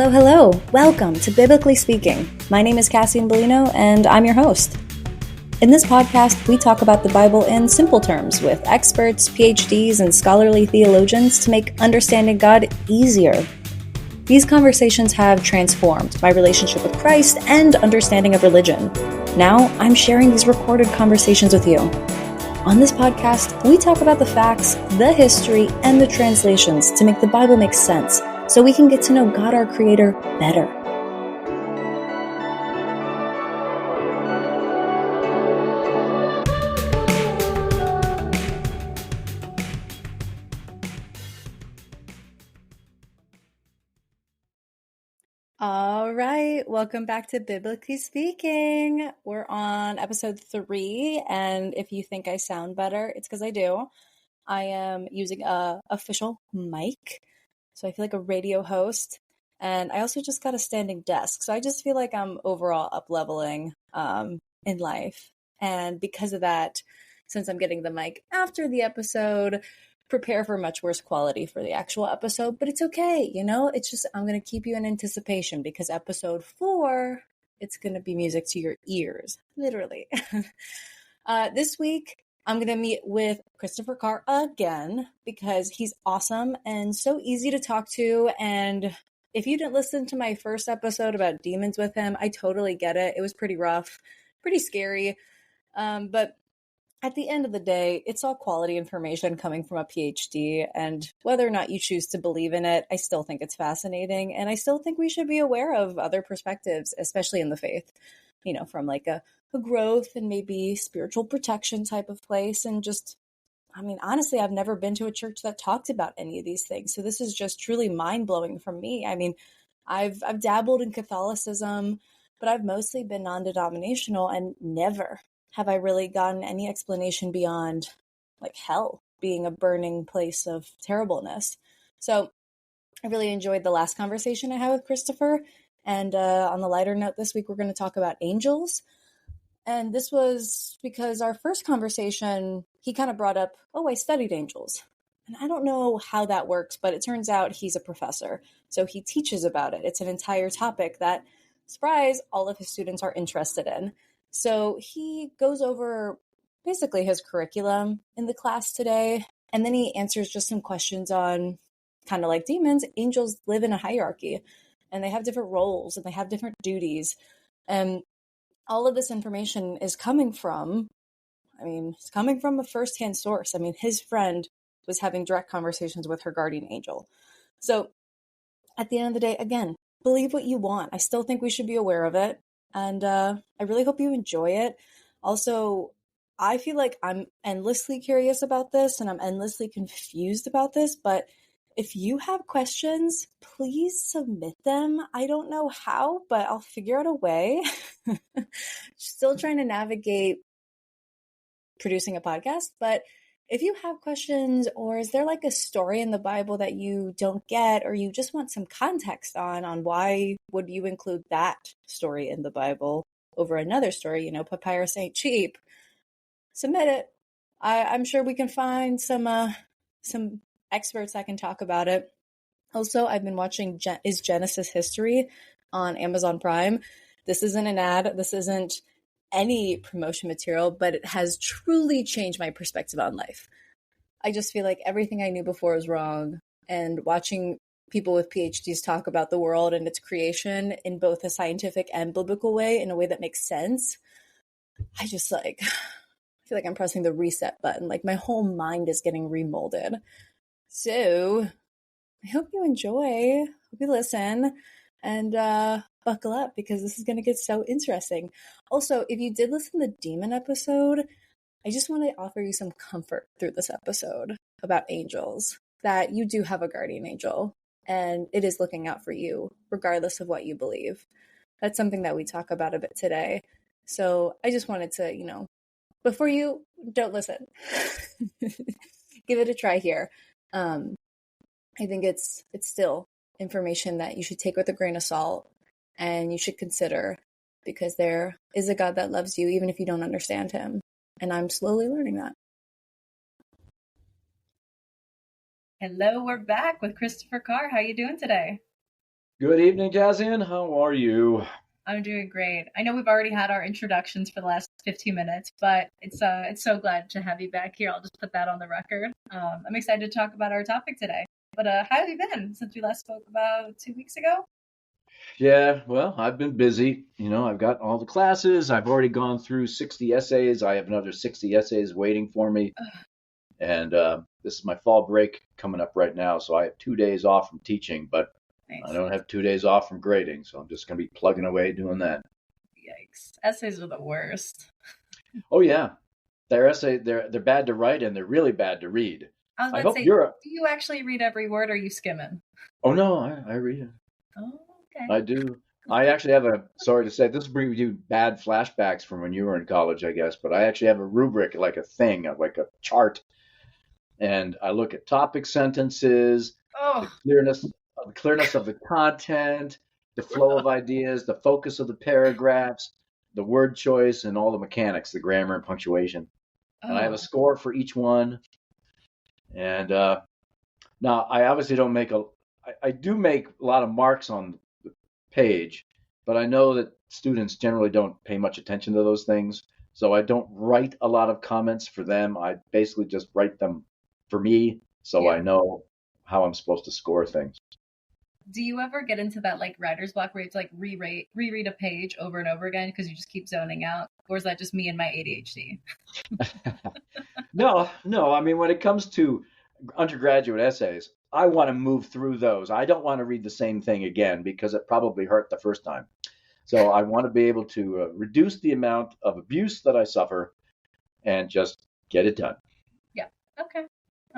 Hello, hello. Welcome to Biblically Speaking. My name is Cassian Bellino, and I'm your host. In this podcast, we talk about the Bible in simple terms with experts, PhDs, and scholarly theologians to make understanding God easier. These conversations have transformed my relationship with Christ and understanding of religion. Now, I'm sharing these recorded conversations with you. On this podcast, we talk about the facts, the history, and the translations to make the Bible make sense so we can get to know God, our Creator, better. All right, welcome back to Biblically Speaking. We're on episode 3, and if you think I sound better, it's because I do. I am using a official mic, so I feel like a radio host, and I also just got a standing desk, so I just feel like I'm overall up-leveling in life. And because of that, since I'm getting the mic after the episode, prepare for much worse quality for the actual episode, but it's okay, it's just I'm going to keep you in anticipation because episode 4, it's going to be music to your ears, literally. This week, I'm going to meet with Christopher Carr again because he's awesome and so easy to talk to. And if you didn't listen to my first episode about demons with him, I totally get it. It was pretty rough, pretty scary. But at the end of the day, it's all quality information coming from a PhD. And whether or not you choose to believe in it, I still think it's fascinating. And I still think we should be aware of other perspectives, especially in the faith, from like a growth and maybe spiritual protection type of place. And just, honestly, I've never been to a church that talked about any of these things. So this is just truly mind-blowing for me. I've dabbled in Catholicism, but I've mostly been non-denominational, and never have I really gotten any explanation beyond like hell being a burning place of terribleness. So I really enjoyed the last conversation I had with Christopher. And on the lighter note, this week we're going to talk about angels. And this was because our first conversation, he kind of brought up, I studied angels. And I don't know how that works, but it turns out he's a professor. So he teaches about it. It's an entire topic that, surprise, all of his students are interested in. So he goes over basically his curriculum in the class today. And then he answers just some questions on, kind of like demons, angels live in a hierarchy. And they have different roles and they have different duties. And all of this information is coming from, it's coming from a firsthand source. His friend was having direct conversations with her guardian angel. So at the end of the day, again, believe what you want. I still think we should be aware of it. And I really hope you enjoy it. Also, I feel like I'm endlessly curious about this and I'm endlessly confused about this, but if you have questions, please submit them. I don't know how, but I'll figure out a way. Still trying to navigate producing a podcast, but if you have questions, or is there like a story in the Bible that you don't get, or you just want some context on why would you include that story in the Bible over another story, papyrus ain't cheap, submit it. I'm sure we can find some experts that can talk about it. Also, I've been watching Is Genesis History on Amazon Prime. This isn't an ad. This isn't any promotion material, but it has truly changed my perspective on life. I just feel like everything I knew before was wrong. And watching people with PhDs talk about the world and its creation in both a scientific and biblical way, in a way that makes sense, I just I feel like I'm pressing the reset button. Like my whole mind is getting remolded. So I hope you enjoy, hope you listen, and buckle up because this is going to get so interesting. Also, if you did listen to the demon episode, I just want to offer you some comfort through this episode about angels, that you do have a guardian angel and it is looking out for you regardless of what you believe. That's something that we talk about a bit today. So I just wanted to, before you don't listen, give it a try here. I think it's still information that you should take with a grain of salt and you should consider, because there is a God that loves you even if you don't understand him. And I'm slowly learning that. Hello, we're back with Christopher Carr. How are you doing today? Good evening, Jazian. How are you? I'm doing great. I know we've already had our introductions for the last 15 minutes, but it's so glad to have you back here. I'll just put that on the record. I'm excited to talk about our topic today. But how have you been since we last spoke about 2 weeks ago? Yeah, well, I've been busy. I've got all the classes. I've already gone through 60 essays. I have another 60 essays waiting for me. Ugh, And this is my fall break coming up right now. So I have 2 days off from teaching, but I nice. don't have 2 days off from grading. So I'm just going to be plugging away doing that. Yikes. Essays are the worst. Oh, yeah. They're bad to write and they're really bad to read. I was I about to hope say, you're a, do you actually read every word or are you skimming? oh, no, I read it. Oh, okay. I do. I actually have sorry to say, this will bring you bad flashbacks from when you were in college, I guess, but I actually have a rubric, like a thing, like a chart, and I look at topic sentences, the Oh, clearness of the content, the flow of ideas, the focus of the paragraphs, the word choice, and all the mechanics, the grammar and punctuation. And I have a oh, score for each one. And now I obviously don't make I do make a lot of marks on page, but I know that students generally don't pay much attention to those things. So I don't write a lot of comments for them. I basically just write them for me so yeah. I know how I'm supposed to score things. Do you ever get into that like writer's block where you have to like reread a page over and over again because you just keep zoning out? Or is that just me and my ADHD? No, no. I mean, when it comes to undergraduate essays, I want to move through those. I don't want to read the same thing again because it probably hurt the first time. So I want to be able to reduce the amount of abuse that I suffer and just get it done. Yeah. Okay.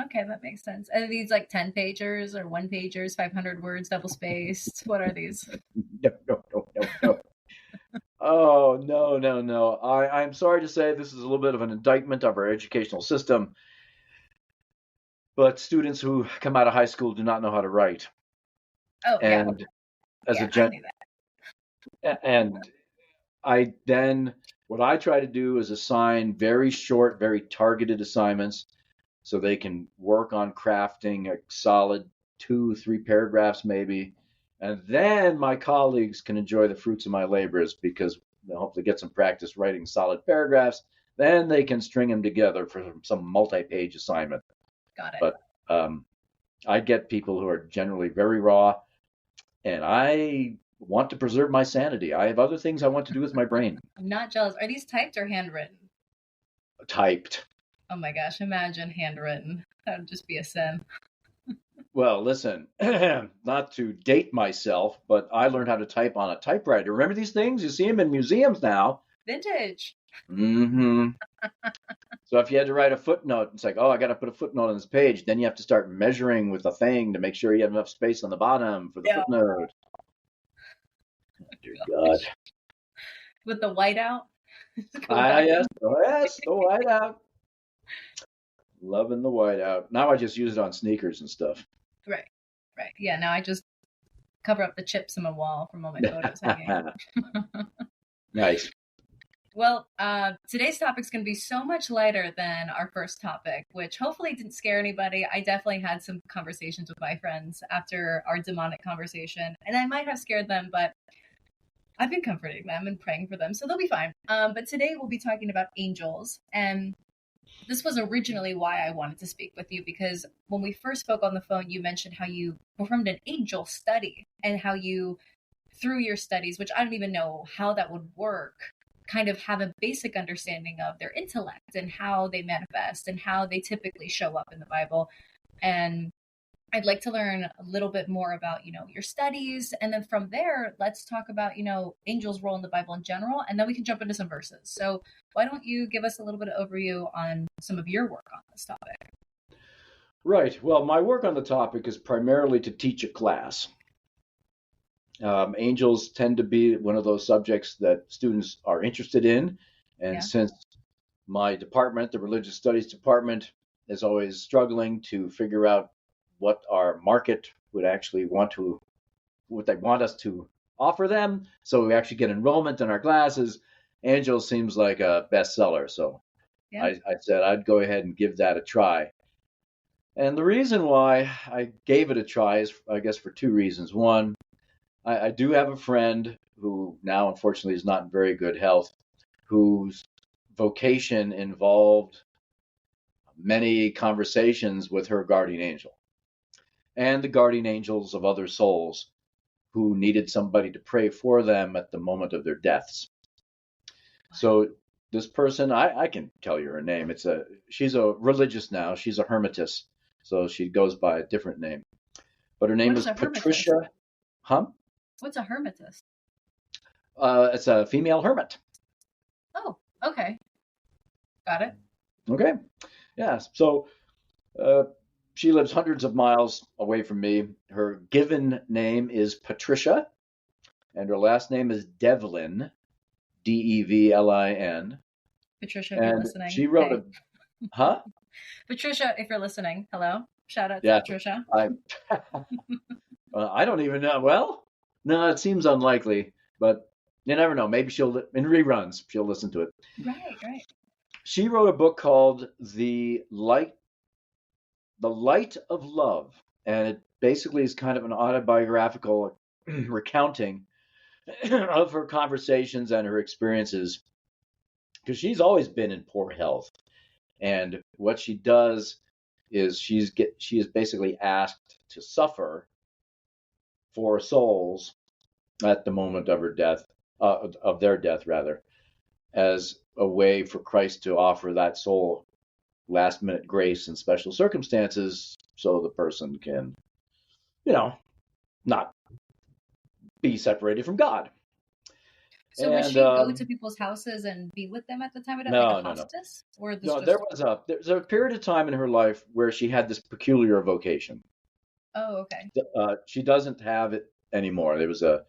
Okay, that makes sense. Are these like 10 pagers or one pagers, 500 words, double spaced? What are these? No, no, no, no, no. Oh, no, no, no. I'm sorry to say this is a little bit of an indictment of our educational system, but students who come out of high school do not know how to write. Oh, yeah. And as a Yeah, I gen knew that. and I then what I try to do is assign very short, very targeted assignments so they can work on crafting a solid 2, 3 paragraphs maybe. And then my colleagues can enjoy the fruits of my labors because they'll hopefully get some practice writing solid paragraphs. Then they can string them together for some multi-page assignment. Got it. But um, I get people who are generally very raw, and I want to preserve my sanity. I have other things I want to do with my brain. I'm not jealous. Are these typed or handwritten? Typed. Oh my gosh, imagine handwritten. That would just be a sin. Well, listen, not to date myself, but I learned how to type on a typewriter. Remember these things? You see them in museums now. Vintage. Hmm. So if you had to write a footnote, it's like, oh, I got to put a footnote on this page. Then you have to start measuring with a thing to make sure you have enough space on the bottom for the Yeah. footnote. Dear God. With the whiteout. Go Ah, back. yes, oh, yes, the whiteout. Loving the whiteout. Now I just use it on sneakers and stuff. Right. Right. Yeah, now I just cover up the chips in my wall from all my photos hanging. Nice. Well, today's topic is going to be so much lighter than our first topic, which hopefully didn't scare anybody. I definitely had some conversations with my friends after our demonic conversation, and I might have scared them, but I've been comforting them and praying for them, so they'll be fine. But today we'll be talking about angels, and this was originally why I wanted to speak with you because when we first spoke on the phone, you mentioned how you performed an angel study and how you, through your studies, which I don't even know how that would work, kind of have a basic understanding of their intellect and how they manifest and how they typically show up in the Bible. And I'd like to learn a little bit more about, your studies. And then from there, let's talk about, angels' role in the Bible in general. And then we can jump into some verses. So why don't you give us a little bit of overview on some of your work on this topic? Right. Well, my work on the topic is primarily to teach a class. Angels tend to be one of those subjects that students are interested in. And Yeah. since my department, the religious studies department, is always struggling to figure out what our market would actually what they want us to offer them, so we actually get enrollment in our classes, Angels seems like a bestseller. So Yeah. I said I'd go ahead and give that a try. And the reason why I gave it a try is, I guess, for two reasons. One, I do have a friend who now unfortunately is not in very good health, whose vocation involved many conversations with her guardian angel and the guardian angels of other souls who needed somebody to pray for them at the moment of their deaths. So this person, I can tell you her name. She's a religious now. She's a hermitess, so she goes by a different name. But her name What is is a hermitess? Patricia. Huh? What's a hermitess? It's a female hermit. Oh, okay. Got it. Okay. Yeah. So uh, she lives hundreds of miles away from me. Her given name is Patricia, and her last name is Devlin, Devlin. Patricia, if you're And listening, she wrote hey. a, huh? Patricia, if you're listening, hello. Shout out to Yeah. Patricia. I, I don't even know. Well, no, it seems unlikely, but you never know. Maybe in reruns, she'll listen to it. Right, right. She wrote a book called The Light of Love, and it basically is kind of an autobiographical recounting of her conversations and her experiences because she's always been in poor health. And what she does is she is basically asked to suffer for souls at the moment of her death, of their death rather, as a way for Christ to offer that soul last minute grace in special circumstances so the person can, you know, not be separated from God. So would And she go to people's houses and be with them at the time of death, like a no, no, no, hospice? Or this no. just There's a period of time in her life where she had this peculiar vocation. Oh, okay. She doesn't have it anymore. It was a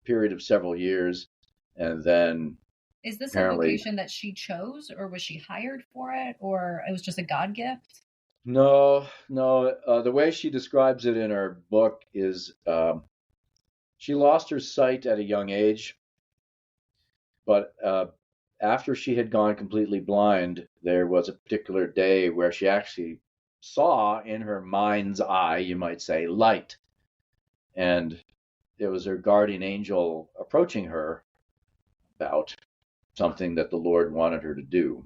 period of several years, and then Is this a apparently vocation that she chose, or was she hired for it, or it was just a God gift? no, no. The way she describes it in her book is she lost her sight at a young age, but after she had gone completely blind, there was a particular day where she actually saw in her mind's eye, you might say, light. And it was her guardian angel approaching her about something that the Lord wanted her to do.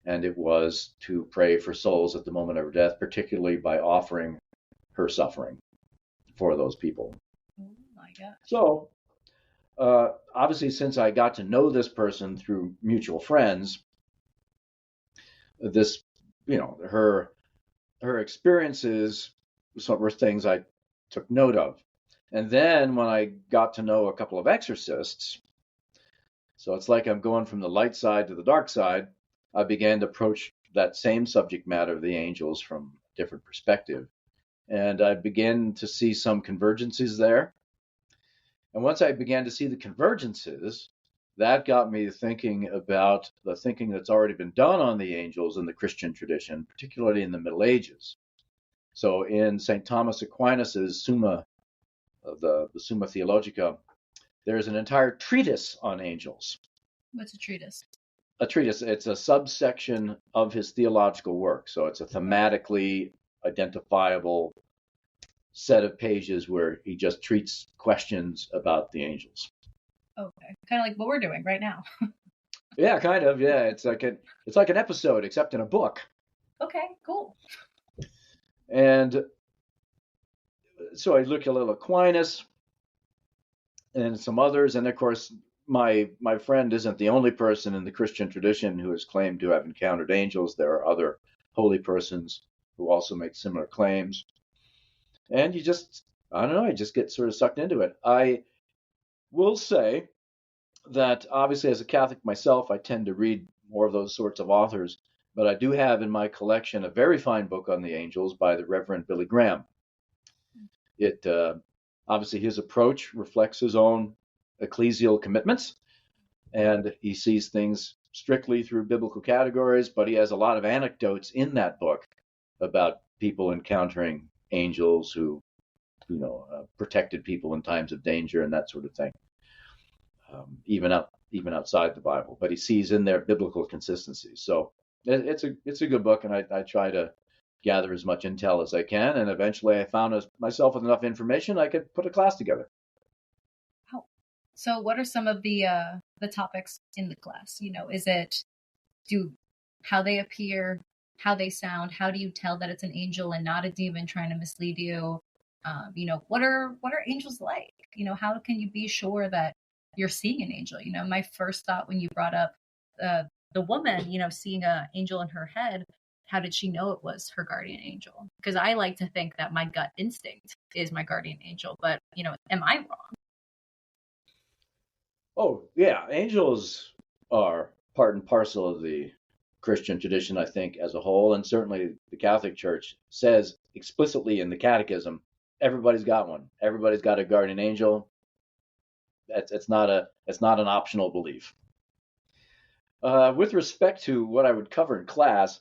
And it was to pray for souls at the moment of her death, particularly by offering her suffering for those people. Oh my gosh. So, obviously, since I got to know this person through mutual friends, this, her experiences were things I took note of. And then when I got to know a couple of exorcists, so it's like I'm going from the light side to the dark side, I began to approach that same subject matter of the angels from a different perspective. And I began to see some convergences there. And once I began to see the convergences, that got me thinking about the thinking that's already been done on the angels in the Christian tradition, particularly in the Middle Ages. So in St. Thomas Aquinas's Summa, the Summa Theologica, there's an entire treatise on angels. What's a treatise? A treatise, it's a subsection of his theological work. So it's a thematically identifiable set of pages where he just treats questions about the angels. Okay. Kind of like what we're doing right now. Yeah, kind of. Yeah, it's like an episode except in a book. Okay, cool. And so I look at little Aquinas and some others, and of course my friend isn't the only person in the Christian tradition who has claimed to have encountered angels. There are other holy persons who also make similar claims. And I don't know, I just get sort of sucked into it. I will say that obviously as a Catholic myself, I tend to read more of those sorts of authors, but I do have in my collection a very fine book on the angels by the Reverend Billy Graham. It obviously his approach reflects his own ecclesial commitments, and he sees things strictly through biblical categories, but he has a lot of anecdotes in that book about people encountering angels who, protected people in times of danger and that sort of thing, even outside the Bible. But he sees in there biblical consistencies. So it's a good book, and I try to gather as much intel as I can. And eventually, I found myself with enough information I could put a class together. So what are some of the topics in the class? Is it do how they appear, how they sound, how do you tell that it's an angel and not a demon trying to mislead you? What are angels like? How can you be sure that you're seeing an angel? My first thought when you brought up the woman, seeing an angel in her head, how did she know it was her guardian angel? Because I like to think that my gut instinct is my guardian angel, but am I wrong? Oh, yeah, angels are part and parcel of the Christian tradition, I think, as a whole, and certainly the Catholic Church says explicitly in the Catechism, everybody's got one. Everybody's got a guardian angel. It's not an optional belief. With respect to what I would cover in class,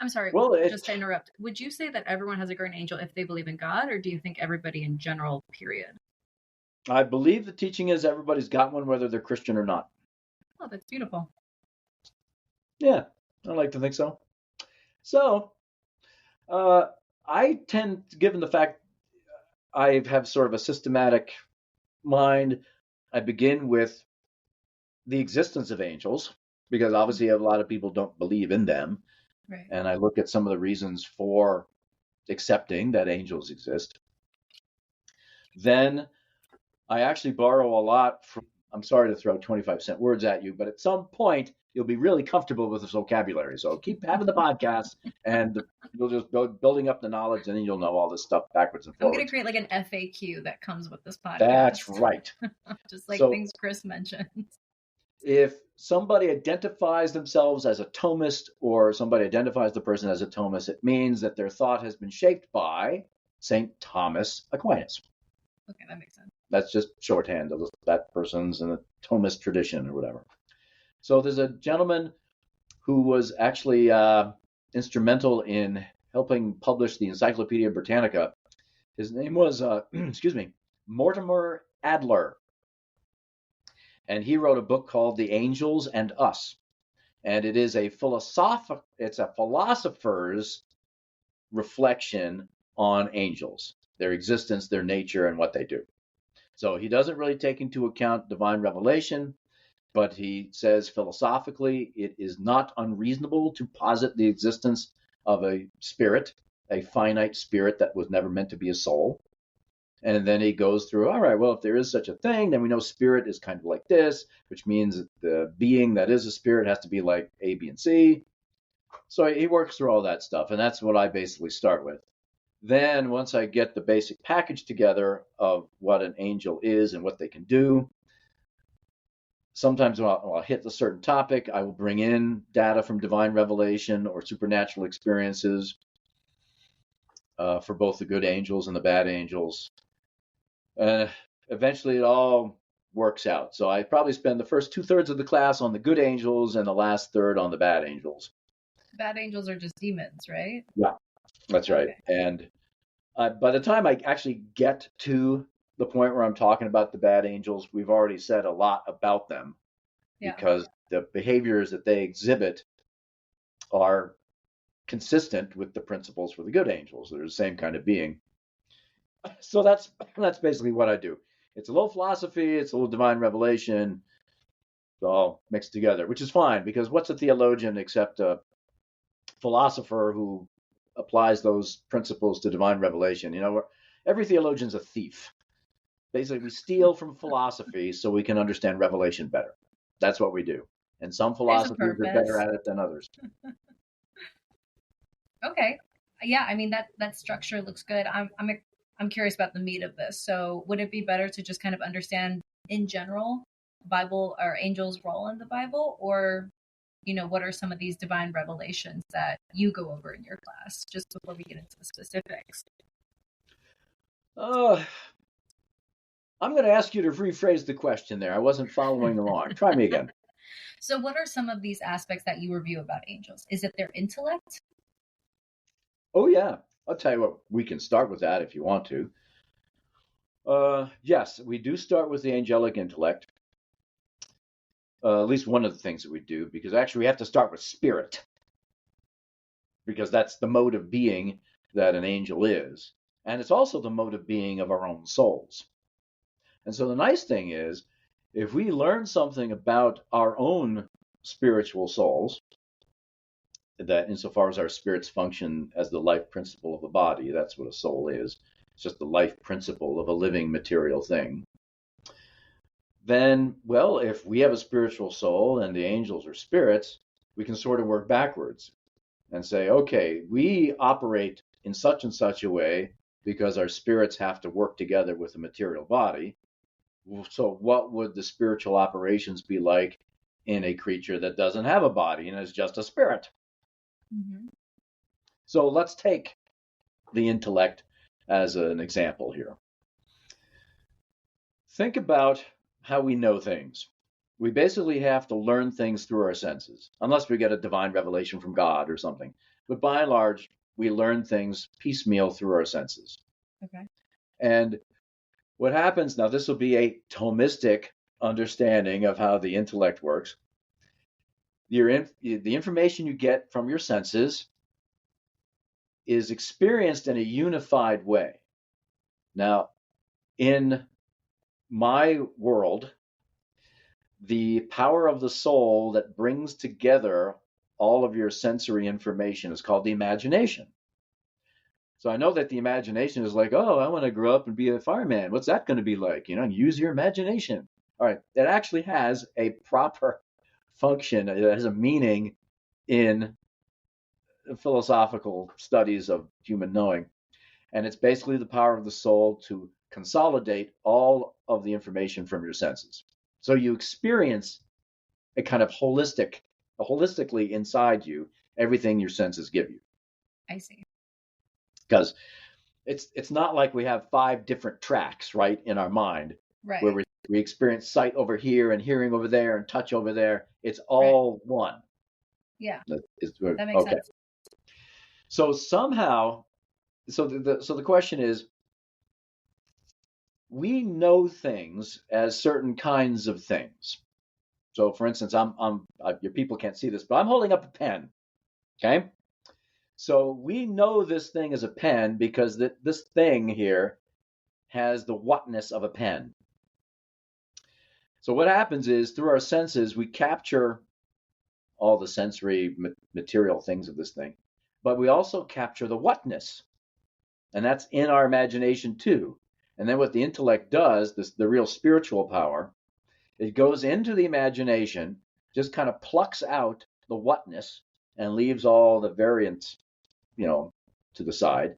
I'm sorry, well, just to interrupt. Would you say that everyone has a guardian angel if they believe in God, or do you think everybody in general, period? I believe the teaching is everybody's got one, whether they're Christian or not. Oh, that's beautiful. Yeah, I like to think so. So, uh, I tend, given the fact I have sort of a systematic mind, I begin with the existence of angels, because obviously a lot of people don't believe in them. Right. And I look at some of the reasons for accepting that angels exist. Then I actually borrow a lot from, I'm sorry to throw 25-cent words at you, but at some point you'll be really comfortable with this vocabulary. So keep having the podcast and you'll just building up the knowledge and then you'll know all this stuff backwards and I'm going to forwards. create like an FAQ that comes with this That's podcast, right. just like So things Chris mentioned. if somebody identifies themselves as a Thomist or somebody identifies the person as a Thomist, it means that their thought has been shaped by St. Thomas Aquinas. Okay, that makes sense. That's just shorthand of that person's in a Thomist tradition or whatever. So there's a gentleman who was actually instrumental in helping publish the Encyclopedia Britannica. His name was, excuse me, Mortimer Adler. And he wrote a book called The Angels and Us. And it is it's a philosopher's reflection on angels, their existence, their nature, and what they do. So he doesn't really take into account divine revelation, but he says philosophically it is not unreasonable to posit the existence of a spirit, a finite spirit that was never meant to be a soul. And then he goes through, all right, well, if there is such a thing, then we know spirit is kind of like this, which means that the being that is a spirit has to be like A, B, and C. So he works through all that stuff, and that's what I basically start with. Then, once I get the basic package together of what an angel is and what they can do, sometimes when I'll hit a certain topic, I will bring in data from divine revelation or supernatural experiences for both the good angels and the bad angels. Eventually, it all works out. So I probably spend the first 2/3 of the class on the good angels and the last third on the bad angels. Bad angels are just demons, right? Yeah, that's right. Okay. And by the time I actually get to the point where I'm talking about the bad angels, we've already said a lot about them Yeah. because the behaviors that they exhibit are consistent with the principles for the good angels. They're the same kind of being. So that's basically what I do. It's a little philosophy, it's a little divine revelation, it's all mixed together, which is fine because what's a theologian except a philosopher who applies those principles to divine revelation? Every theologian's a thief. Basically, we steal from philosophy so we can understand revelation better. That's what we do. And some There's a philosophies are better purpose. at it than others. Okay. Yeah, I mean that structure looks good. I'm curious about the meat of this. So, would it be better to just kind of understand in general Bible or angels' role in the Bible, or what are some of these divine revelations that you go over in your class? Just before we get into the specifics. Uh, I'm going to ask you to rephrase the question there. I wasn't following along. Try me again. So, what are some of these aspects that you review about angels? Is it their intellect? Oh, yeah. I'll tell you what, we can start with that if you want to. Yes, we do start with the angelic intellect. At least one of the things that we do, because actually we have to start with spirit, because that's the mode of being that an angel is. And it's also the mode of being of our own souls. And so the nice thing is If we learn something about our own spiritual souls, that insofar as our spirits function as the life principle of a body, that's what a soul is. It's just the life principle of a living material thing. Then, well, if we have a spiritual soul and the angels are spirits, we can sort of work backwards and say, okay, we operate in such and such a way because our spirits have to work together with the material body. So, what would the spiritual operations be like in a creature that doesn't have a body and is just a spirit? Mm-hmm. So, let's take the intellect as an example here. Think about how we know things. We basically have to learn things through our senses, unless we get a divine revelation from God or something. But by and large, we learn things piecemeal through our senses. Okay. And what happens now, this will be a Thomistic understanding of how the intellect works. The information you get from your senses is experienced in a unified way. Now, in my world, the power of the soul that brings together all of your sensory information is called the imagination. So I know that the imagination is like, oh, I want to grow up and be a fireman. What's that going to be like? Use your imagination. All right. It actually has a proper function. It has a meaning in philosophical studies of human knowing. And it's basically the power of the soul to consolidate all of the information from your senses. So you experience a kind of holistically inside you, everything your senses give you. I see. Because it's not like we have 5 different tracks, right, in our mind, Right. where we experience sight over here and hearing over there and touch over there. It's Right. all one. Yeah. That makes okay. sense. So somehow, so the question is, we know things as certain kinds of things. So, for instance, your people can't see this, but I'm holding up a pen. Okay. So we know this thing is a pen because this thing here has the whatness of a pen. So what happens is through our senses, we capture all the sensory material things of this thing, but we also capture the whatness. And that's in our imagination too. And then what the intellect does, the real spiritual power, it goes into the imagination, just kind of plucks out the whatness and leaves all the variants, to the side,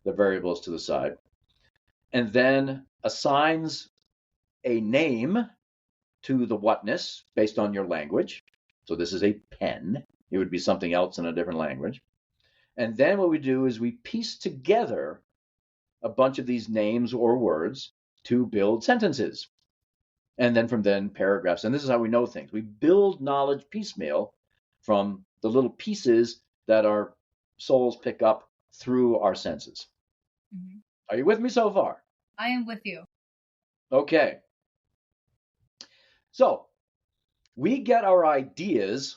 the variables to the side, and then assigns a name to the whatness based on your language. So this is a pen. It would be something else in a different language. And then what we do is we piece together a bunch of these names or words to build sentences. And then from then paragraphs. And this is how we know things. We build knowledge piecemeal from the little pieces that our souls pick up through our senses. Mm-hmm. Are you with me so far? I am with you. Okay. So we get our ideas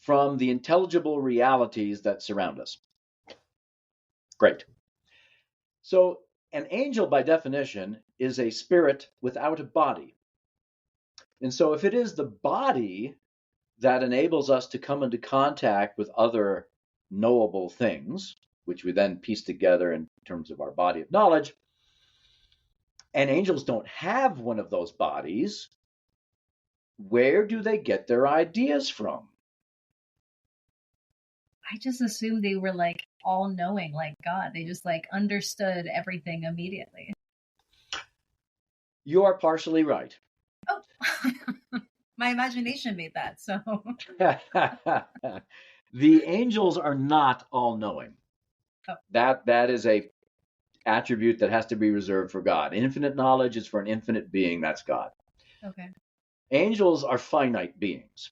from the intelligible realities that surround us. Great. So an angel, by definition, is a spirit without a body. And so if it is the body that enables us to come into contact with other knowable things, which we then piece together in terms of our body of knowledge, and angels don't have one of those bodies, where do they get their ideas from? I just assumed they were like all knowing, like God. They just like understood everything immediately. You are partially right. Oh, my imagination made that. So the angels are not all knowing. Oh. That is a attribute that has to be reserved for God. Infinite knowledge is for an infinite being. That's God. Okay. Angels are finite beings.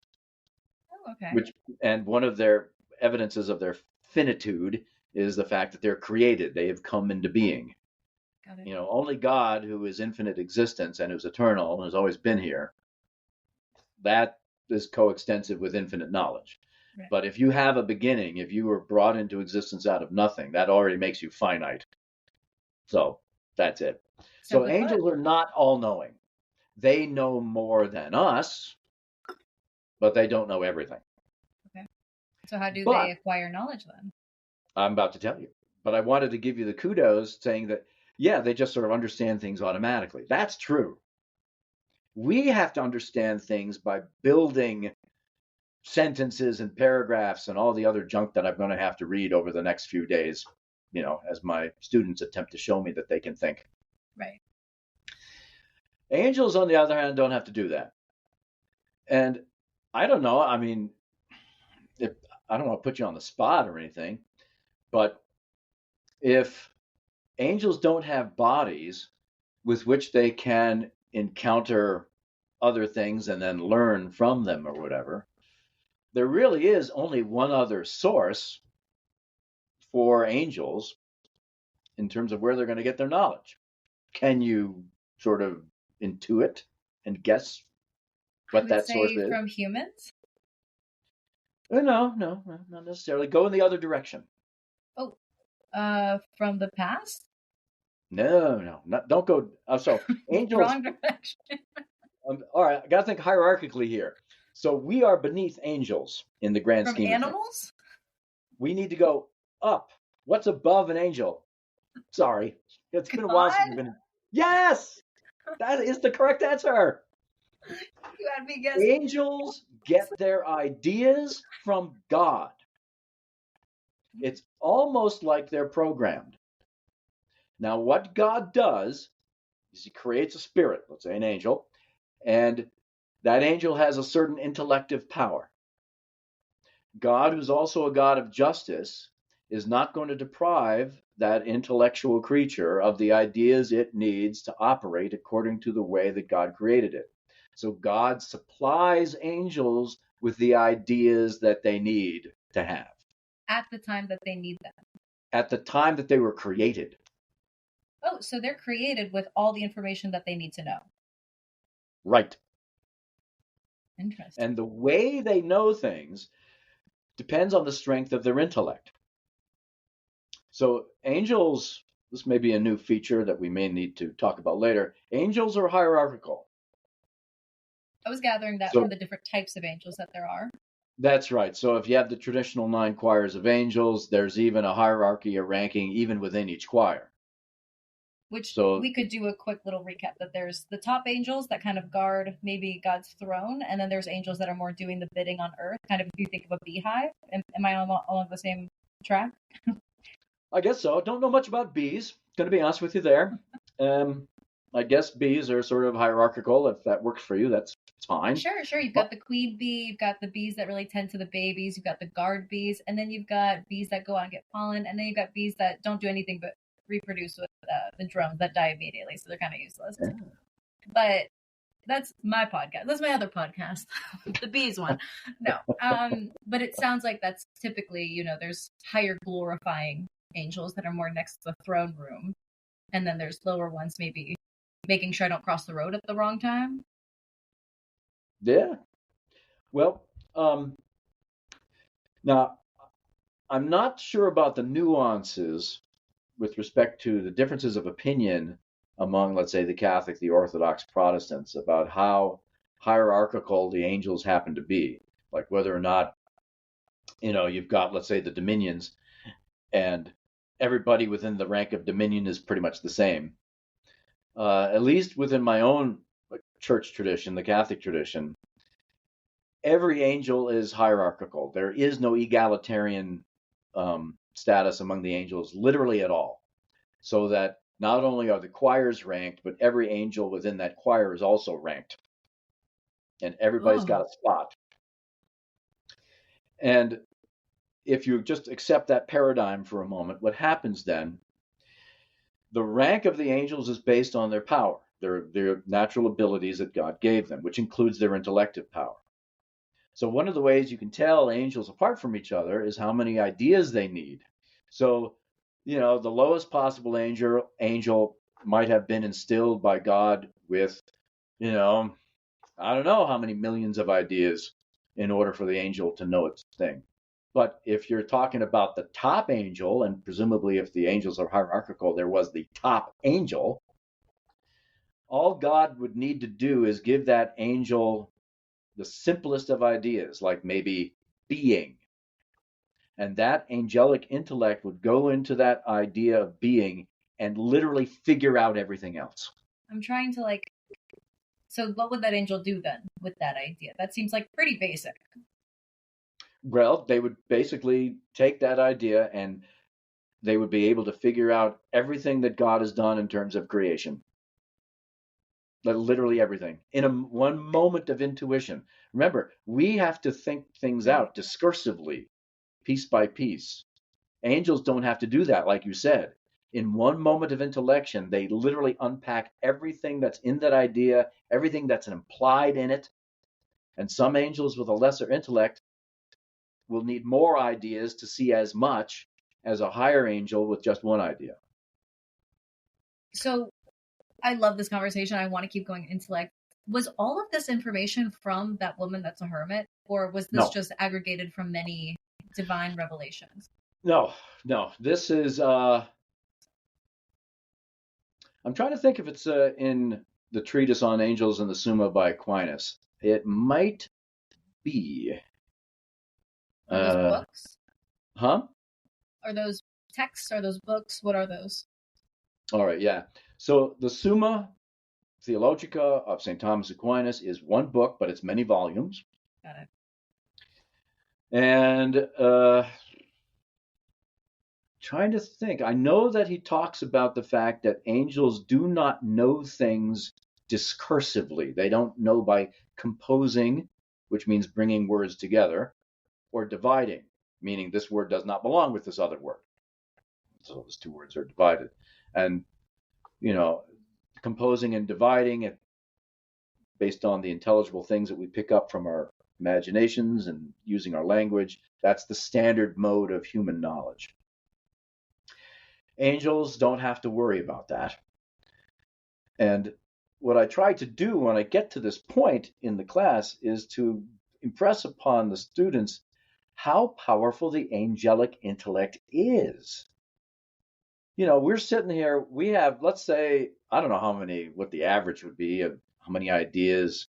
Oh, okay. And one of their evidences of their finitude is the fact that they're created. They have come into being. Got it. Only God, who is infinite existence and who's eternal and has always been here, that is coextensive with infinite knowledge. Right. But if you have a beginning, if you were brought into existence out of nothing, that already makes you finite. So that's it. So angels are not all knowing. they know more than us, but they don't know everything. Okay. So how do But they acquire knowledge then? I'm about to tell you. But I wanted to give you the kudos saying that, yeah, they just sort of understand things automatically. That's true. We have to understand things by building sentences and paragraphs and all the other junk that I'm going to have to read over the next few days, as my students attempt to show me that they can think. Right. Angels, on the other hand, don't have to do that. And I don't know. I mean, I don't want to put you on the spot or anything, but if angels don't have bodies with which they can encounter other things and then learn from them or whatever, there really is only one other source for angels in terms of where they're going to get their knowledge. Can you sort of intuit and guess I what would that source say is? from humans. No, not necessarily. Go in the other direction. Oh, from the past? No, don't go. So angels. Wrong direction. All right, I got to think hierarchically here. So we are beneath angels in the grand From scheme of things. animals? We need to go up. What's above an angel? Sorry, it's been a while since we've God? been. Yes, that is the correct answer. You had me guess. Angels get their ideas from God. It's almost like they're programmed. Now, what God does is he creates a spirit, let's say an angel, and that angel has a certain intellective power. God, who's also a God of justice, is not going to deprive that intellectual creature of the ideas it needs to operate according to the way that God created it. So God supplies angels with the ideas that they need to have At the time that they need them. at the time that they were created. Oh, so they're created with all the information that they need to know. Right. Interesting. And the way they know things depends on the strength of their intellect. So angels, this may be a new feature that we may need to talk about later. Angels are hierarchical. I was gathering that So from the different types of angels that there are. that's right. So if you have the traditional 9 choirs of angels, there's even a hierarchy, a ranking, even within each choir. Which So we could do a quick little recap that there's the top angels that kind of guard maybe God's throne, and then there's angels that are more doing the bidding on earth, kind of if you think of a beehive. Am I along the same track? I guess so. Don't know much about bees. Going to be honest with you there. I guess bees are sort of hierarchical. If that works for you, that's fine. Sure. You've But got the queen bee, you've got the bees that really tend to the babies, you've got the guard bees, and then you've got bees that go out and get pollen, and then you've got bees that don't do anything but reproduce with the drones that die immediately, so they're kind of useless. yeah. But that's my podcast. That's my other podcast, the bees one. No, but it sounds like that's typically, there's higher glorifying angels that are more next to the throne room, and then there's lower ones maybe making sure I don't cross the road at the wrong time. Yeah. Well, now I'm not sure about the nuances with respect to the differences of opinion among, let's say, the Catholic, the Orthodox Protestants about how hierarchical the angels happen to be. Like whether or not, you've got, let's say, the dominions, and everybody within the rank of dominion is pretty much the same. At least within my own church tradition, the Catholic tradition, every angel is hierarchical. There is no egalitarian status among the angels, literally at all. So that not only are the choirs ranked, but every angel within that choir is also ranked. And everybody's got a spot. And if you just accept that paradigm for a moment, what happens then? The rank of the angels is based on their power, their natural abilities that God gave them, which includes their intellective power. So one of the ways you can tell angels apart from each other is how many ideas they need. So, the lowest possible angel might have been instilled by God with, I don't know how many millions of ideas in order for the angel to know its thing. But if you're talking about the top angel, and presumably if the angels are hierarchical, there was the top angel, All God would need to do is give that angel the simplest of ideas, like maybe being. And that angelic intellect would go into that idea of being and literally figure out everything else. I'm trying to like, so what would that angel do then with that idea? That seems like pretty basic. Well, they would basically take that idea and they would be able to figure out everything that God has done in terms of creation. Literally everything in one moment of intuition. Remember, we have to think things Right. out discursively, piece by piece. Angels don't have to do that, like you said. In one moment of intellection, they literally unpack everything that's in that idea, everything that's implied in it. And some angels with a lesser intellect will need more ideas to see as much as a higher angel with just one idea. So I love this conversation. I want to keep going intellect. Was all of this information from that woman that's a hermit, or was this No, just aggregated from many divine revelations? no, no. This is, I'm trying to think if it's in the treatise on angels and the Summa by Aquinas. It might be. Are those Uh, books? huh? Are those texts? Are those books? What are those? All right, yeah. So the Summa Theologica of St. Thomas Aquinas is one book, but it's many volumes. Got it. And trying to think, I know that he talks about the fact that angels do not know things discursively. They don't know by composing, which means bringing words together, or dividing, meaning this word does not belong with this other word. So those two words are divided. And, you know, composing and dividing it based on the intelligible things that we pick up from our imaginations and using our language, that's the standard mode of human knowledge. Angels don't have to worry about that. And what I try to do when I get to this point in the class is to impress upon the students how powerful the angelic intellect is. You know, we're sitting here, we have, let's say, I don't know what the average would be of how many ideas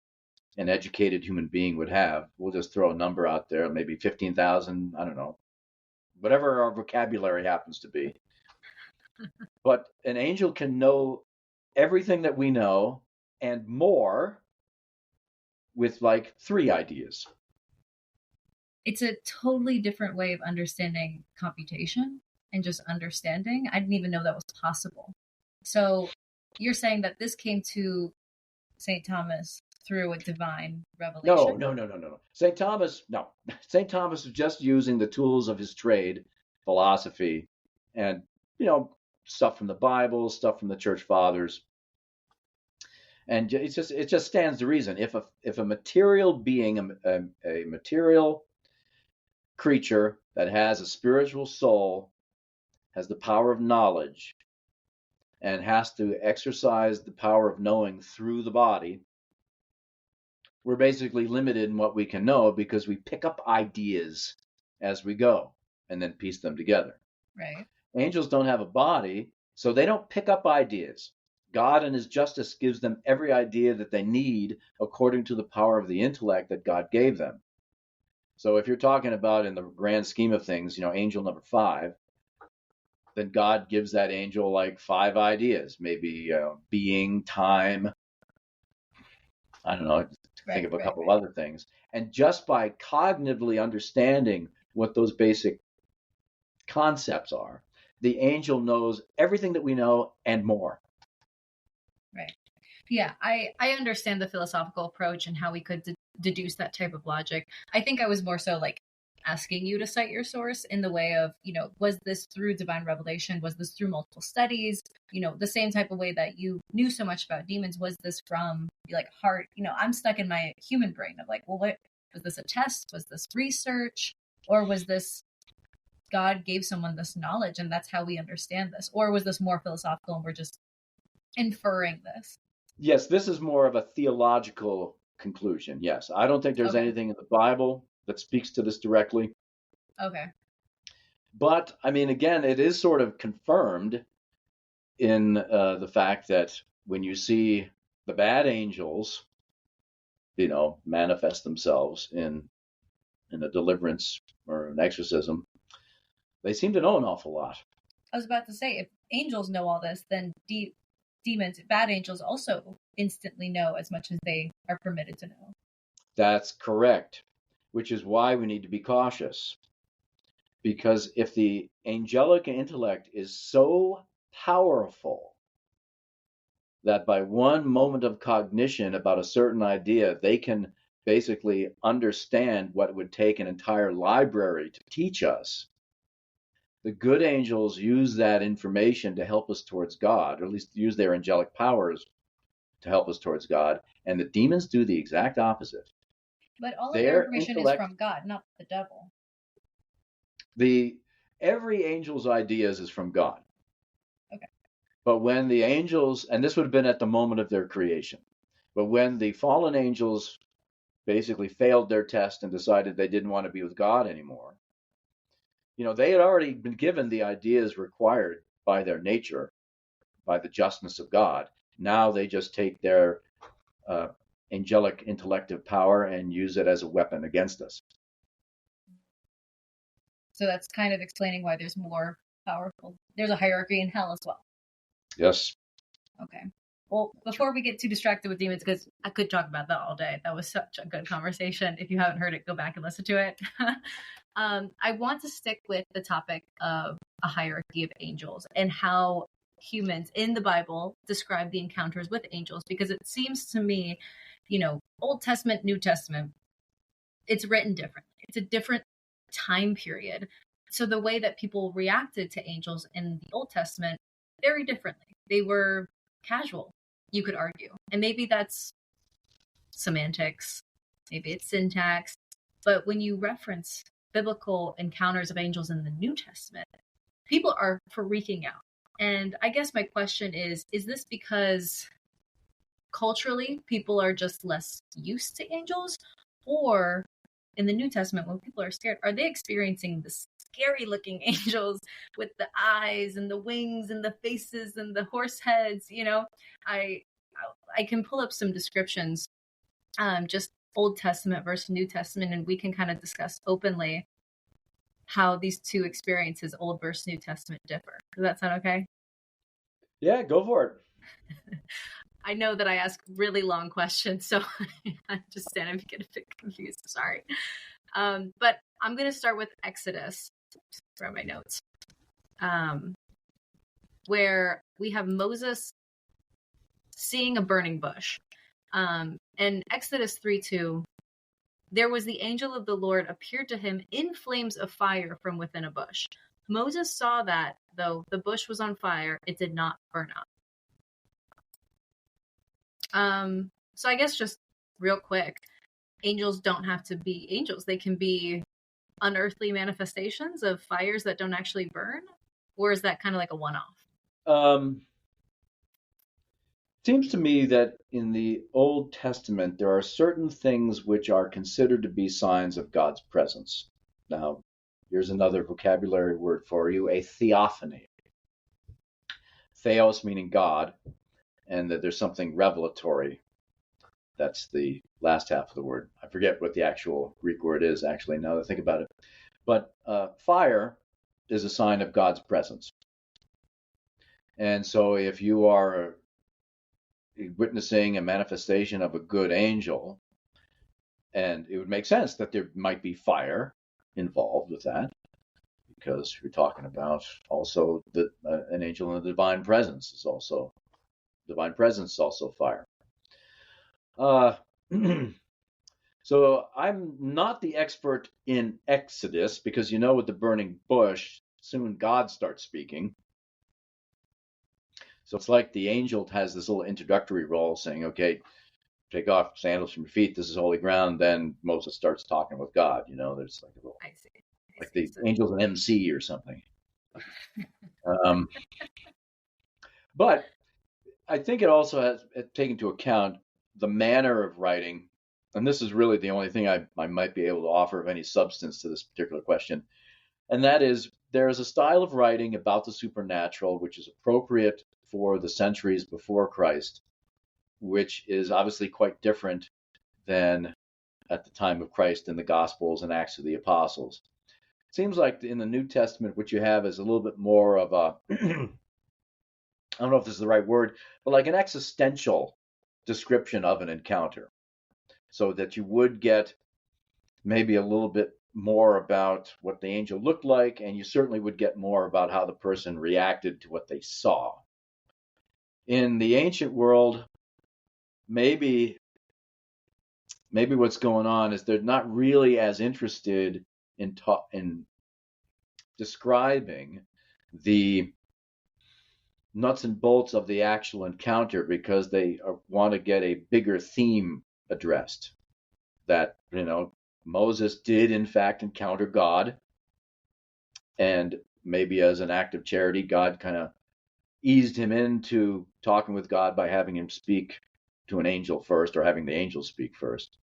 an educated human being would have. We'll just throw a number out there, maybe 15,000, I don't know, whatever our vocabulary happens to be. But an angel can know everything that we know and more with like 3 ideas. It's a totally different way of understanding computation and just understanding. I didn't even know that was possible. So you're saying that this came to St. Thomas through a divine No, revelation? no, no, no, no. St. Thomas, no. St. Thomas is just using the tools of his trade, philosophy, and, you know, stuff from the Bible, stuff from the church fathers. And it just stands to reason. If a material being, a material creature that has a spiritual soul, has the power of knowledge, and has to exercise the power of knowing through the body, we're basically limited in what we can know because we pick up ideas as we go and then piece them together. Right. Angels don't have a body, so they don't pick up ideas. God in his justice gives them every idea that they need according to the power of the intellect that God gave them. So if you're talking about in the grand scheme of things, you know, angel number 5, then God gives that angel like 5 ideas, maybe being, time, I don't know, think Right, of a right, couple of right. other things. And just by cognitively understanding what those basic concepts are, the angel knows everything that we know and more. Right. Yeah, I understand the philosophical approach and how we could deduce that type of logic. I think I was more so like asking you to cite your source in the way of, was this through divine revelation? Was this through multiple studies? The same type of way that you knew so much about demons, was this from like heart? I'm stuck in my human brain of like, well, what was this, a test? Was this research? Or was this God gave someone this knowledge and that's how we understand this? Or was this more philosophical and we're just inferring this? Yes, this is more of a theological conclusion. Yes, I don't think there's Okay. anything in the Bible that speaks to this directly. Okay. But I mean, again, it is sort of confirmed in the fact that when you see the bad angels, manifest themselves in a deliverance or an exorcism, they seem to know an awful lot. I was about to say, if angels know all this, then demons, bad angels, also instantly know as much as they are permitted to know. That's correct, which is why we need to be cautious. Because if the angelic intellect is so powerful that by one moment of cognition about a certain idea, they can basically understand what would take an entire library to teach us, the good angels use that information to help us towards God, or at least use their angelic powers to help us towards God, and the demons do the exact opposite. But all of their Their information is intellect, from God, not the devil. every angel's ideas is from God. Okay. But when the angels, and this would have been at the moment of their creation, but when the fallen angels basically failed their test and decided they didn't want to be with God anymore, they had already been given the ideas required by their nature, by the justness of God. Now they just take their angelic intellective power and use it as a weapon against us. So that's kind of explaining why there's more powerful. There's a hierarchy in hell as well. Yes. Okay. Well, before we get too distracted with demons, because I could talk about that all day. That was such a good conversation. If you haven't heard it, go back and listen to it. I want to stick with the topic of a hierarchy of angels and how humans in the Bible describe the encounters with angels, because it seems to me, Old Testament, New Testament, it's written differently. It's a different time period. So the way that people reacted to angels in the Old Testament, very differently. They were casual, you could argue. And maybe that's semantics, maybe it's syntax. But when you reference biblical encounters of angels in the New Testament, people are freaking out. And I guess my question is this because culturally people are just less used to angels? Or in the New Testament, when people are scared, are they experiencing the scary looking angels with the eyes and the wings and the faces and the horse heads? I can pull up some descriptions, just Old Testament versus New Testament, and we can kind of discuss openly how these two experiences, Old versus New Testament, differ. Does that sound okay? Yeah, go for it. I know that I ask really long questions, so I just stand and get a bit confused. Sorry. But I'm going to start with Exodus. Just throw my notes. Where we have Moses seeing a burning bush. And Exodus 3:2, there was the angel of the Lord appeared to him in flames of fire from within a bush. Moses saw that, though the bush was on fire, it did not burn up. So I guess just real quick, angels don't have to be angels. They can be unearthly manifestations of fires that don't actually burn? Or is that kind of like a one-off? Seems to me that in the Old Testament there are certain things which are considered to be signs of God's presence. Now, here's another vocabulary word for you, a theophany. Theos meaning God, and that there's something revelatory. That's the last half of the word. I forget what the actual Greek word is, actually, now that I think about it. But fire is a sign of God's presence. And so if you are witnessing a manifestation of a good angel, and it would make sense that there might be fire involved with that, because you're talking about also an angel in the divine presence is also fire. So I'm not the expert in Exodus, because with the burning bush, soon God starts speaking. So it's like the angel has this little introductory role saying, okay, take off sandals from your feet. This is holy ground. Then Moses starts talking with God. There's like a little, like the angel's an MC or something. But I think it also has taken into account the manner of writing. And this is really the only thing I might be able to offer of any substance to this particular question. And that is, there is a style of writing about the supernatural which is appropriate for the centuries before Christ, which is obviously quite different than at the time of Christ in the Gospels and Acts of the Apostles. It seems like in the New Testament, what you have is a little bit more of a, I don't know if this is the right word, but like an existential description of an encounter, so that you would get maybe a little bit more about what the angel looked like, and you certainly would get more about how the person reacted to what they saw. In the ancient world, maybe what's going on is they're not really as interested in describing the nuts and bolts of the actual encounter, because they want to get a bigger theme addressed. That, Moses did in fact encounter God, and maybe as an act of charity, God kind of eased him into talking with God by having him speak to an angel first, or having the angel speak first.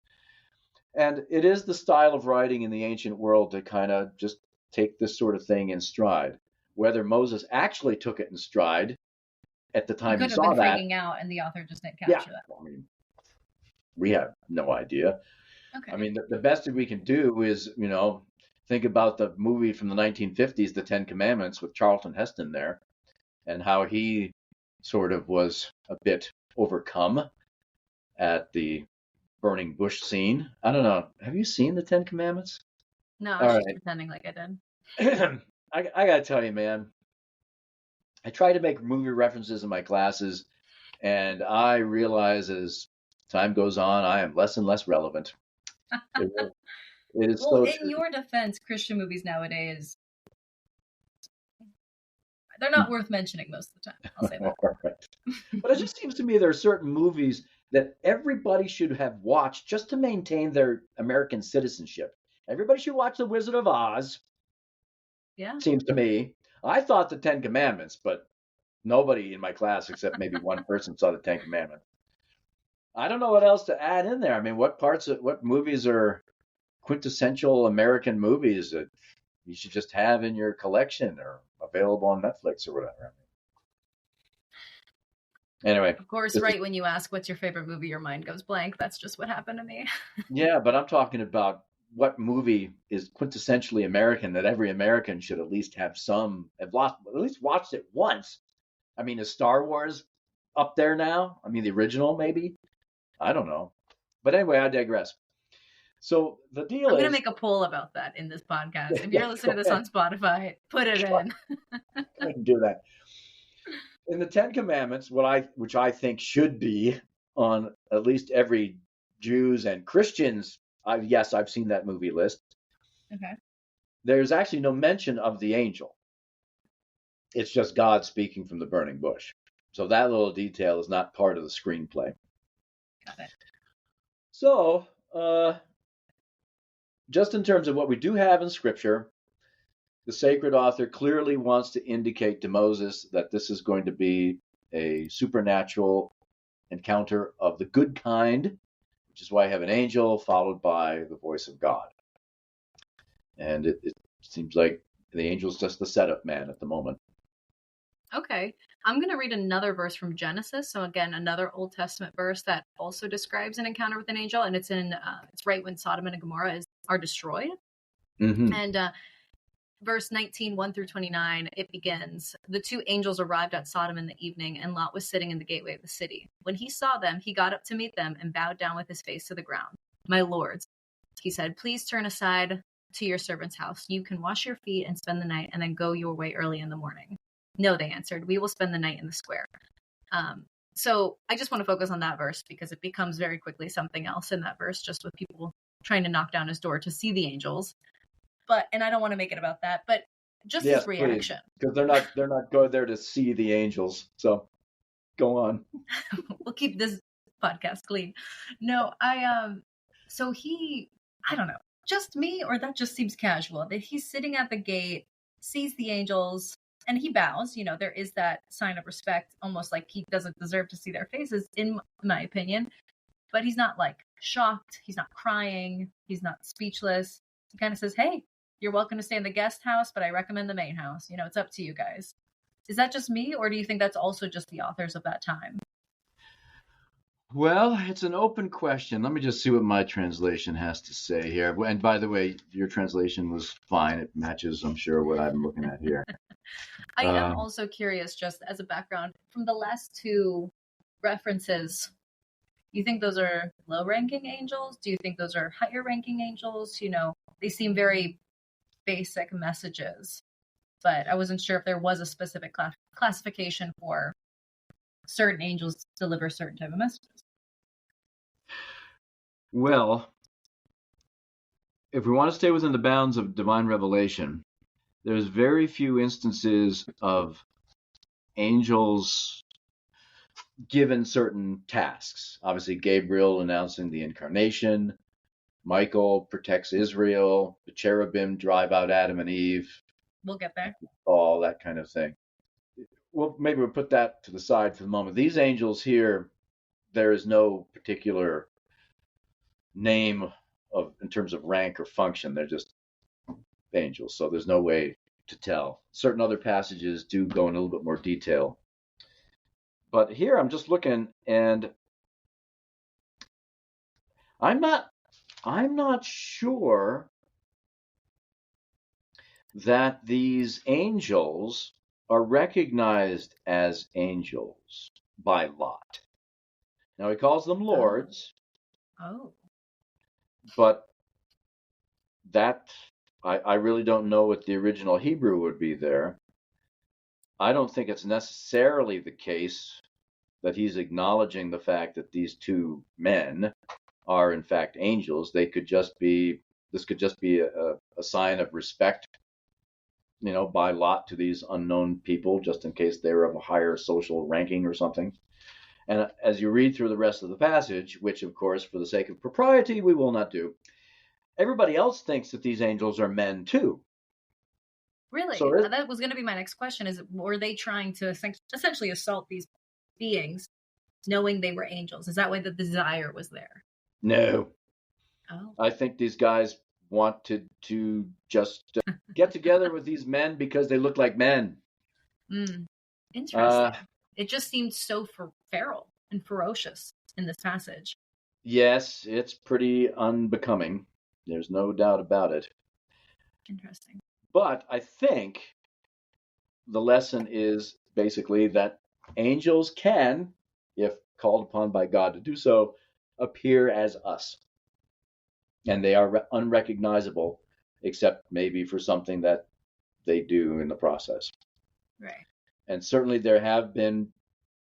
And it is the style of writing in the ancient world to kind of just take this sort of thing in stride. Whether Moses actually took it in stride at the He time he could have been saw that, freaking out, and the author just didn't yeah, capture that. I mean, we have no idea. Okay. I mean, the best that we can do is, think about the movie from the 1950s, The Ten Commandments, with Charlton Heston there, and how he sort of was a bit overcome at the burning bush scene. I don't know. Have you seen The Ten Commandments? No, I All was right. just pretending like I did. I gotta tell you, man, I try to make movie references in my classes, and I realize as time goes on, I am less and less relevant. It, it is Well, so in true. your defense, Christian movies nowadays, they're not worth mentioning most of the time. I'll say that. All right. But it just seems to me there are certain movies that everybody should have watched just to maintain their American citizenship. Everybody should watch The Wizard of Oz, Yeah. seems to me. I thought The Ten Commandments, but nobody in my class except maybe one person saw The Ten Commandments. I don't know what else to add in there. I mean, what movies are quintessential American movies that you should just have in your collection or available on Netflix or whatever? Anyway, Of course, this is, right when you ask what's your favorite movie, your mind goes blank. That's just what happened to me. yeah, but I'm talking about what movie is quintessentially American that every American should at least at least watched it once. I mean, is Star Wars up there now? I mean, the original, maybe? I don't know. But anyway, I digress. So the deal I'm going to is, make a poll about that in this podcast. If yeah, you're listening to this on Spotify, put it in. I can do that. In the Ten Commandments, which I think should be on at least every Jews and Christians, yes, I've seen that movie list. Okay. There's actually no mention of the angel. It's just God speaking from the burning bush. So that little detail is not part of the screenplay. Got it. So, just in terms of what we do have in Scripture, the sacred author clearly wants to indicate to Moses that this is going to be a supernatural encounter of the good kind, which is why I have an angel followed by the voice of God. And it seems like the angel's just the setup man at the moment. Okay. I'm going to read another verse from Genesis. So again, another Old Testament verse that also describes an encounter with an angel. And it's it's right when Sodom and Gomorrah are destroyed. Mm-hmm. And verse 19, 1 through 29, it begins, "The two angels arrived at Sodom in the evening, and Lot was sitting in the gateway of the city. When he saw them, he got up to meet them and bowed down with his face to the ground. 'My lords,' he said, 'please turn aside to your servant's house. You can wash your feet and spend the night, and then go your way early in the morning.' 'No,' they answered, 'we will spend the night in the square.'" So I just want to focus on that verse because it becomes very quickly something else in that verse, just with people trying to knock down his door to see the angels. And I don't want to make it about that, but just his reaction. Because they're not going there to see the angels. So go on. We'll keep this podcast clean. No, so I don't know, just me, or that just seems casual that he's sitting at the gate, sees the angels, and he bows. There is that sign of respect, almost like he doesn't deserve to see their faces, in my opinion. But he's not like shocked. He's not crying. He's not speechless. He kind of says, "Hey, you're welcome to stay in the guest house, but I recommend the main house. It's up to you guys." Is that just me, or do you think that's also just the authors of that time? Well, it's an open question. Let me just see what my translation has to say here. And by the way, your translation was fine. It matches, I'm sure, what I'm looking at here. I am Uh, also curious, just as a background, from the last two references, you think those are low ranking angels? Do you think those are higher ranking angels? They seem very basic messages, but I wasn't sure if there was a specific classification for certain angels deliver certain type of messages. well, if we want to stay within the bounds of divine revelation, there's very few instances of angels given certain tasks. Obviously, Gabriel announcing the incarnation, Michael protects Israel, the cherubim drive out Adam and Eve, We'll get there. all that kind of thing. Well, maybe we'll put that to the side for the moment. These angels here, there is no particular name of in terms of rank or function. They're just angels, so there's no way to tell. Certain other passages do go in a little bit more detail. But here I'm just looking and I'm not sure that these angels are recognized as angels by Lot. Now he calls them lords, Oh. but that I really don't know what the original Hebrew would be there. I don't think it's necessarily the case that he's acknowledging the fact that these two men are in fact angels. This could just be a sign of respect, by Lot to these unknown people, just in case they're of a higher social ranking or something. And as you read through the rest of the passage, which of course, for the sake of propriety, we will not do, everybody else thinks that these angels are men too. Really? So That was going to be my next question. Were they trying to essentially assault these beings knowing they were angels? Is that why the desire was there? no, Oh. I think these guys wanted to just get together with these men because they look like men. Interesting. It just seemed so feral and ferocious in this passage. Yes, it's pretty unbecoming. There's no doubt about it. Interesting. But I think the lesson is basically that angels can, if called upon by God to do so, appear as us. And they are unrecognizable, except maybe for something that they do in the process. Right. And certainly there have been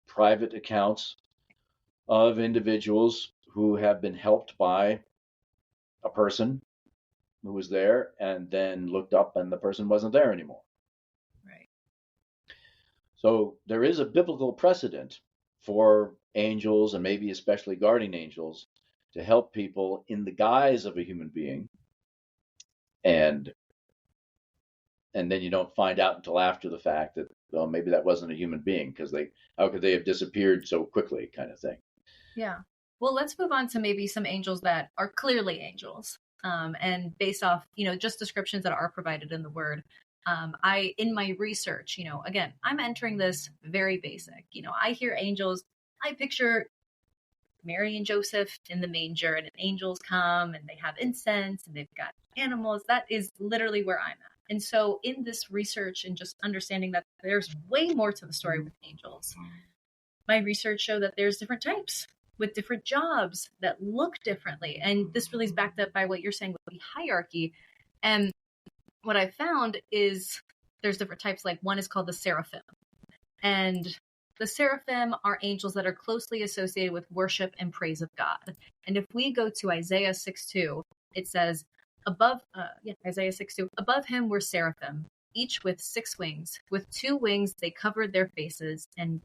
private accounts of individuals who have been helped by a person who was there and then looked up and the person wasn't there anymore. Right. So there is a biblical precedent for angels and maybe especially guardian angels to help people in the guise of a human being, and then you don't find out until after the fact that, well, maybe that wasn't a human being because how could they have disappeared so quickly, kind of thing. Yeah. Well, let's move on to maybe some angels that are clearly angels. And based off, just descriptions that are provided in the word. In my research, again, I'm entering this very basic. I hear angels, I picture Mary and Joseph in the manger, and angels come and they have incense and they've got animals. That is literally where I'm at. And so, in this research and just understanding that there's way more to the story with angels, my research showed that there's different types with different jobs that look differently. And this really is backed up by what you're saying with the hierarchy. And what I found is there's different types. Like one is called the seraphim. And the seraphim are angels that are closely associated with worship and praise of God. And if we go to Isaiah 6:2, it says, Isaiah 6:2, above him were seraphim, each with 6 wings. With 2 wings they covered their faces, and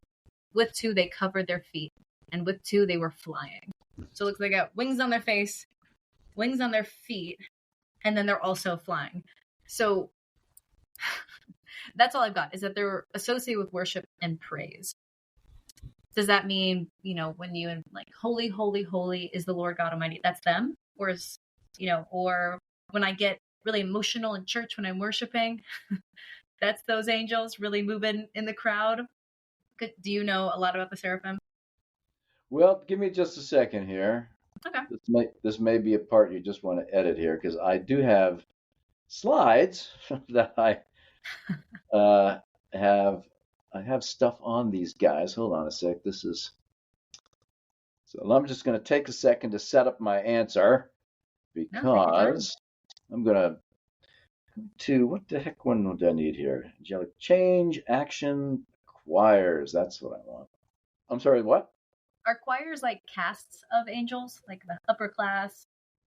with 2 they covered their feet, and with 2 they were flying. So it looks like they got wings on their face, wings on their feet, and then they're also flying. So that's all I've got, is that they're associated with worship and praise. Does that mean, when you like, holy, holy, holy is the Lord God Almighty, that's them? Or or when I get really emotional in church when I'm worshiping, that's those angels really moving in the crowd? Do you know a lot about the seraphim? Well, give me just a second here. Okay. This may be a part you just want to edit here because I do have slides that uh, have I have stuff on these guys. Hold on a sec. So I'm just going to take a second to set up my answer No, take your time. because I'm going to what the heck one would I need here? Angelic change action choirs. That's what I want. I'm sorry, what? Are choirs like casts of angels, like the upper class,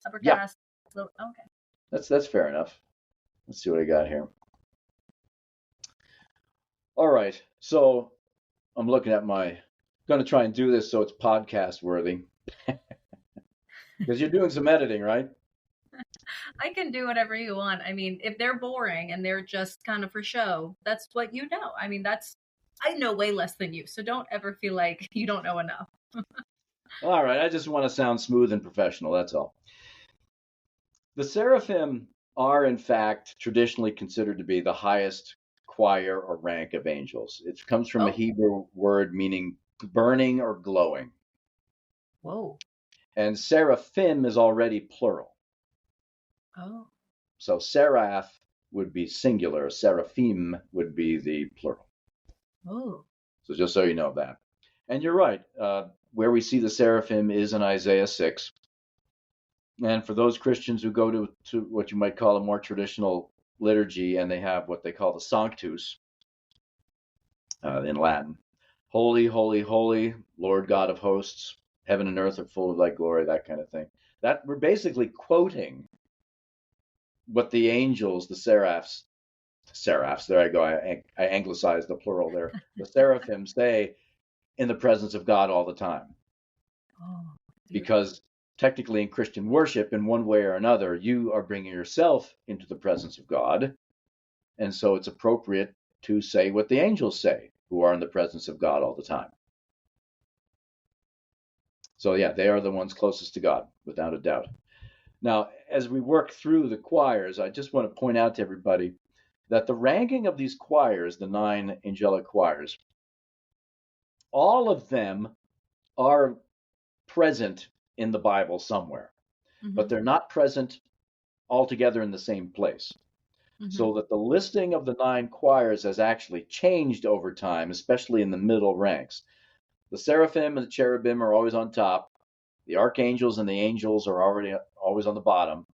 upper Yeah, caste? Okay. that's fair enough. Let's see what I got here. All right. So I'm looking at my going to try and do this so it's podcast worthy because you're doing some editing, right? I can do whatever you want. I mean, if they're boring and they're just kind of for show, that's what you know. I mean, I know way less than you, so don't ever feel like you don't know enough. All right. I just want to sound smooth and professional. That's all. The seraphim are, in fact, traditionally considered to be the highest choir or rank of angels. It comes from a Oh, Hebrew word meaning burning or glowing. whoa. And seraphim is already plural. Oh, So seraph would be singular, seraphim would be the plural. oh. So just so you know that. And you're right. Where we see the seraphim is in Isaiah 6. And for those Christians who go to what you might call a more traditional liturgy and they have what they call the Sanctus in Latin, holy, holy, holy, Lord God of hosts, heaven and earth are full of thy glory, that kind of thing. That we're basically quoting what the angels, the seraphs, there I go, I anglicized the plural there. The seraphim say in the presence of God all the time. Oh, beautiful. Because technically in Christian worship, in one way or another, you are bringing yourself into the presence of God. And so it's appropriate to say what the angels say, who are in the presence of God all the time. So, yeah, they are the ones closest to God, without a doubt. Now, as we work through the choirs, I just want to point out to everybody that the ranking of these choirs, the 9 angelic choirs, all of them are present in the Bible somewhere, but Mm-hmm. they're not present all together in the same place. Mm-hmm. So that the listing of the 9 choirs has actually changed over time, especially in the middle ranks. The seraphim and the cherubim are always on top. The archangels and the angels are always on the bottom.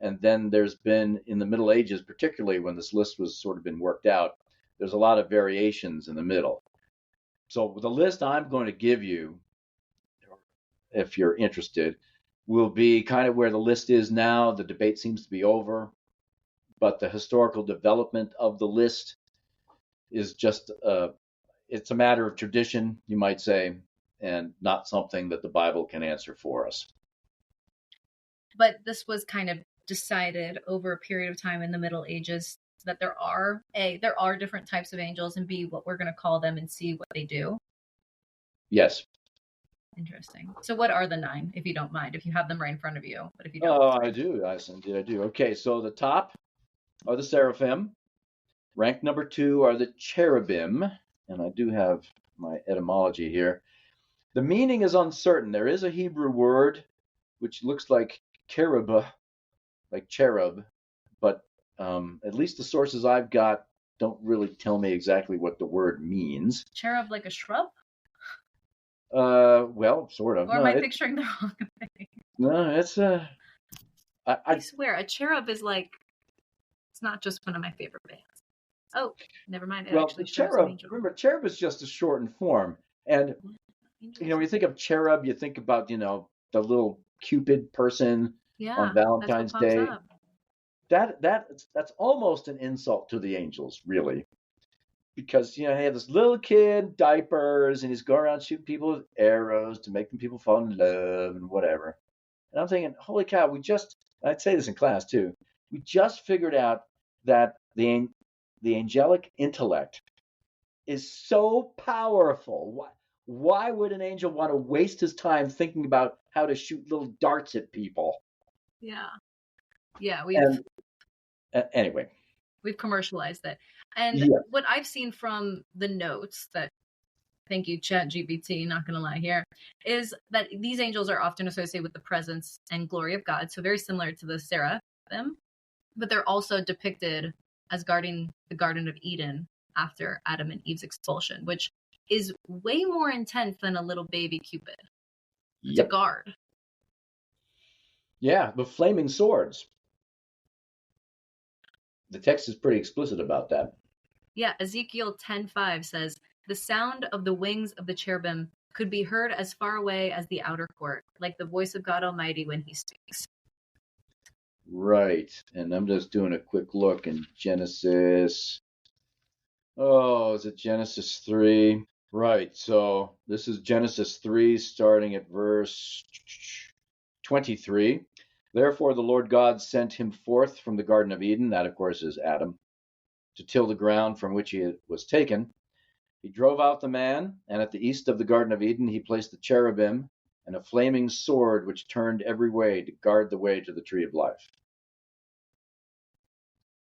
And then there's been in the Middle Ages, particularly when this list was sort of been worked out, there's a lot of variations in the middle. So the list I'm going to give you, if you're interested, will be kind of where the list is now. The debate seems to be over, but the historical development of the list is just it's a matter of tradition, you might say, and not something that the Bible can answer for us. But this was kind of decided over a period of time in the Middle Ages that there are different types of angels, and B, what we're going to call them and see what they do. Yes. Interesting. So what are the 9, if you don't mind, if you have them right in front of you, but if you don't, Oh, it's I fine. do. Indeed, I do. Okay, so the top are the seraphim. Rank number 2 are the cherubim, and I do have my etymology here. The meaning is uncertain. There is a Hebrew word which looks like cherub, like cherub, but at least the sources I've got don't really tell me exactly what the word means. Cherub like a shrub? Well, sort of. Or am I picturing the wrong thing? No, it's I swear, a cherub is like, it's not just one of my favorite bands. Oh, never mind. It well, the actually shows an cherub. angel. Remember, cherub is just a shortened form, and Angels. when you think of cherub, you think about the little Cupid person on Yeah, that's what Valentine's pops Day. up. That's almost an insult to the angels, really, because you have this little kid, diapers, and he's going around shooting people with arrows to make them people fall in love and whatever. And I'm thinking, holy cow, I'd say this in class too, we just figured out that the angelic intellect is so powerful. Why would an angel want to waste his time thinking about how to shoot little darts at people? Yeah. Yeah, And anyway, we've commercialized it. And yeah, what I've seen from the notes that thank you, ChatGPT, not going to lie here, is that these angels are often associated with the presence and glory of God. So very similar to the seraphim, but they're also depicted as guarding the Garden of Eden after Adam and Eve's expulsion, which is way more intense than a little baby Cupid to Yep. guard. Yeah, the flaming swords. The text is pretty explicit about that. Yeah, Ezekiel 10:5 says, "The sound of the wings of the cherubim could be heard as far away as the outer court, like the voice of God Almighty when he speaks." Right. And I'm just doing a quick look in Genesis. Oh, is it Genesis 3? Right. So this is Genesis 3, starting at verse 23. Therefore, the Lord God sent him forth from the Garden of Eden, that of course is Adam, to till the ground from which he was taken. He drove out the man, and at the east of the Garden of Eden he placed the cherubim and a flaming sword which turned every way to guard the way to the tree of life.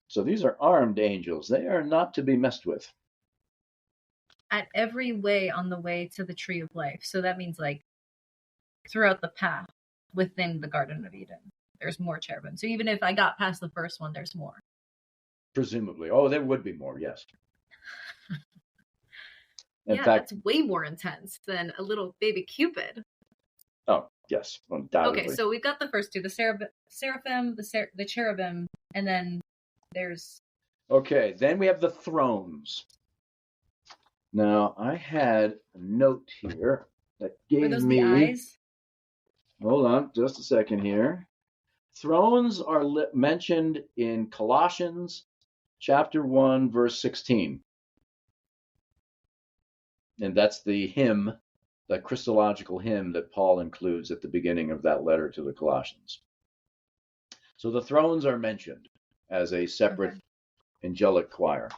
So these are armed angels. They are not to be messed with. At every way on the way to the tree of life. So that means like throughout the path within the Garden of Eden, there's more cherubim. So even if I got past the first one, there's more. Presumably. Oh, there would be more, yes. In yeah, fact, that's way more intense than a little baby Cupid. Oh, yes, undoubtedly. Okay, so we've got the first two, the seraphim, the cherubim, and then there's... Okay, then we have the thrones. Now, I had a note here that gave Were those me... the eyes? Hold on, just a second here. Thrones are mentioned in Colossians chapter 1, verse 16. And that's the hymn, the Christological hymn that Paul includes at the beginning of that letter to the Colossians. So the thrones are mentioned as a separate angelic choir.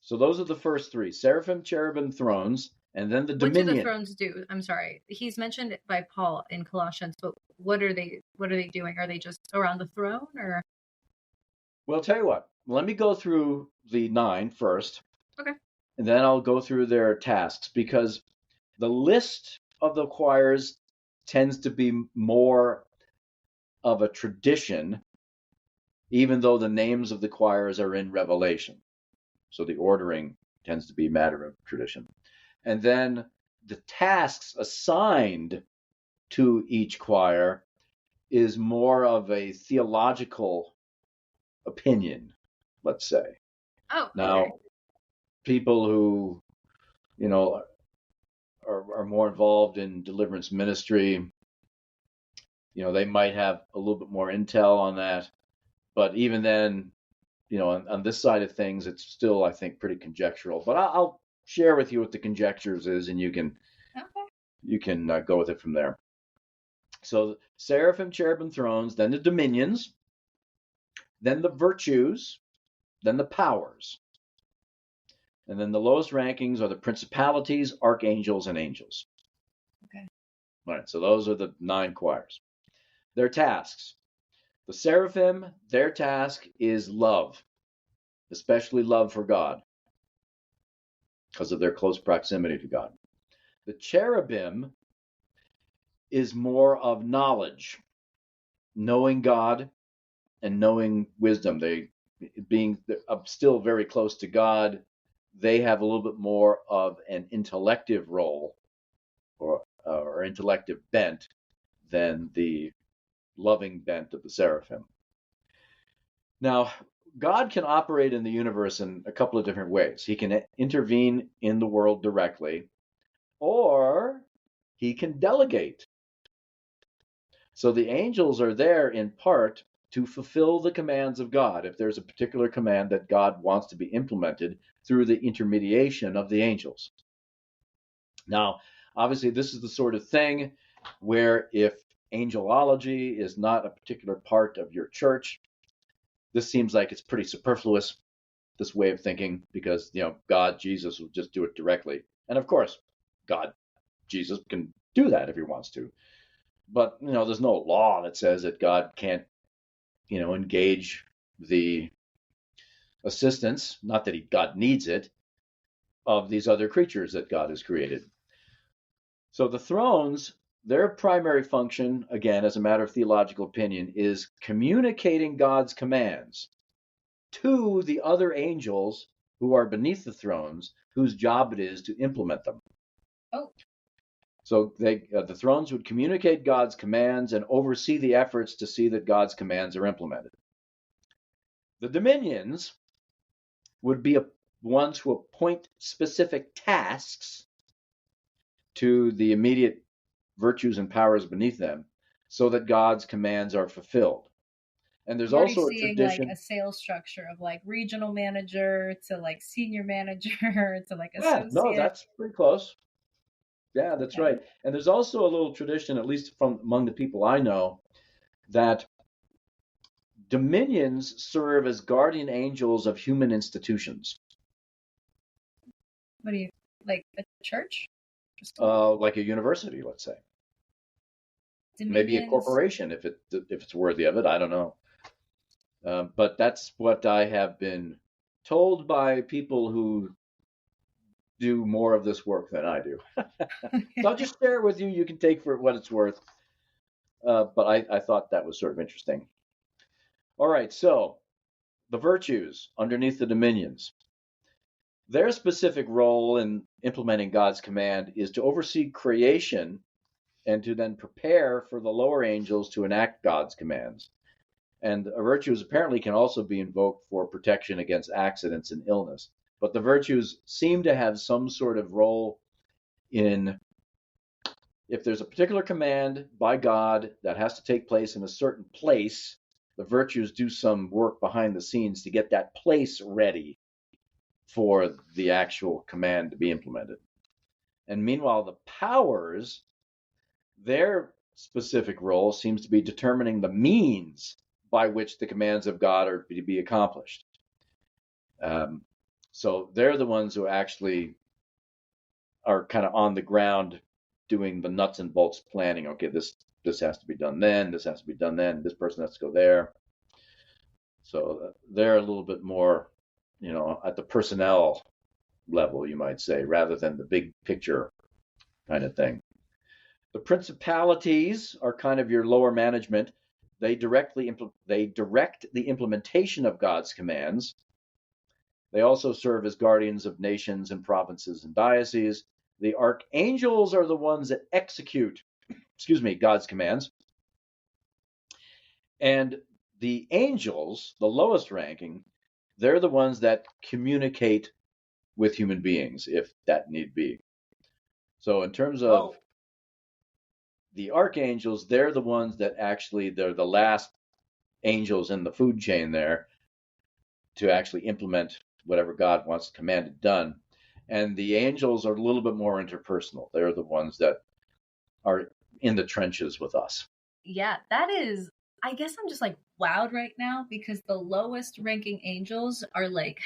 So those are the first three: seraphim, cherubim, thrones, and then the dominion. What do the thrones do? I'm sorry. He's mentioned by Paul in Colossians, but what are they doing? Are they just around the throne, or? Well, I'll tell you what. Let me go through the 9 first. Okay. And then I'll go through their tasks, because the list of the choirs tends to be more of a tradition, even though the names of the choirs are in Revelation. So the ordering tends to be a matter of tradition. And then the tasks assigned to each choir is more of a theological opinion, let's say. Oh, okay. Now, people who, are more involved in deliverance ministry, they might have a little bit more intel on that. But even then, on this side of things, it's still, I think, pretty conjectural. But I'll share with you what the conjectures is, and you can go with it from there. So seraphim, cherubim, thrones, then the dominions, then the virtues, then the powers. And then the lowest rankings are the principalities, archangels, and angels. Okay. All right, so those are the 9 choirs. Their tasks. The seraphim, their task is love, especially love for God, because of their close proximity to God. The cherubim is more of knowledge, knowing God and knowing wisdom. They, being still very close to God, they have a little bit more of an intellective role or intellective bent than the loving bent of the seraphim. Now, God can operate in the universe in a couple of different ways. He can intervene in the world directly, or he can delegate. So the angels are there in part to fulfill the commands of God. If there's a particular command that God wants to be implemented through the intermediation of the angels. Now, obviously, this is the sort of thing where if angelology is not a particular part of your church, this seems like it's pretty superfluous, this way of thinking, because, God, Jesus will just do it directly. And of course, God, Jesus can do that if he wants to. But, there's no law that says that God can't, engage the assistance. Not that God needs it, of these other creatures that God has created. So the thrones, their primary function, again, as a matter of theological opinion, is communicating God's commands to the other angels who are beneath the thrones, whose job it is to implement them. Oh. So the thrones would communicate God's commands and oversee the efforts to see that God's commands are implemented. The dominions would be ones who appoint specific tasks to the immediate virtues and powers beneath them so that God's commands are fulfilled. And there's I'm already also a seeing like a tradition. sales structure of like regional manager to like senior manager to like Yeah, no, associate. that's pretty close. Yeah, that's Okay. right. And there's also a little tradition, at least from among the people I know, that dominions serve as guardian angels of human institutions, What do you like a church? A school? like a university, let's say, maybe a Dominions. corporation if it's worthy of it. I don't know, but that's what I have been told by people who do more of this work than I do. So I'll just share it with you. You can take for what it's worth. But I thought that was sort of interesting. All right, so the virtues underneath the dominions. Their specific role in implementing God's command is to oversee creation and to then prepare for the lower angels to enact God's commands. And virtues apparently can also be invoked for protection against accidents and illness. But the virtues seem to have some sort of role in if there's a particular command by God that has to take place in a certain place, the virtues do some work behind the scenes to get that place ready for the actual command to be implemented. And meanwhile, the powers, their specific role seems to be determining the means by which the commands of God are to be accomplished. So they're the ones who actually are kind of on the ground doing the nuts and bolts planning. Okay, this has to be done then, this has to be done then, this person has to go there. So they're a little bit more, at the personnel level, you might say, rather than the big picture kind of thing. The principalities are kind of your lower management. They direct the implementation of God's commands. They also serve as guardians of nations and provinces and dioceses. The archangels are the ones that execute, God's commands. And the angels, the lowest ranking, they're the ones that communicate with human beings if that need be. So in terms of Oh, the archangels, they're the ones that they're the last angels in the food chain there to actually implement whatever God wants commanded done. And the angels are a little bit more interpersonal. They're the ones that are in the trenches with us. yeah, that is. I guess I'm just like wowed right now because the lowest ranking angels are like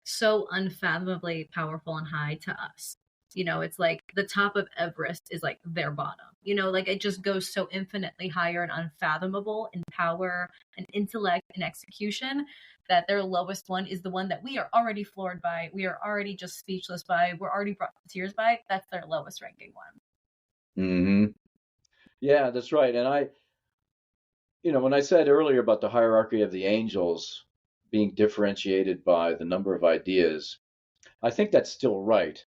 so unfathomably powerful and high to us. It's like the top of Everest is like their bottom. Like it just goes so infinitely higher and unfathomable in power and intellect and execution that their lowest one is the one that we are already floored by. We are already just speechless by. We're already brought to tears by. That's their lowest ranking one. Mm-hmm. Yeah, that's right. And when I said earlier about the hierarchy of the angels being differentiated by the number of ideas, I think that's still right.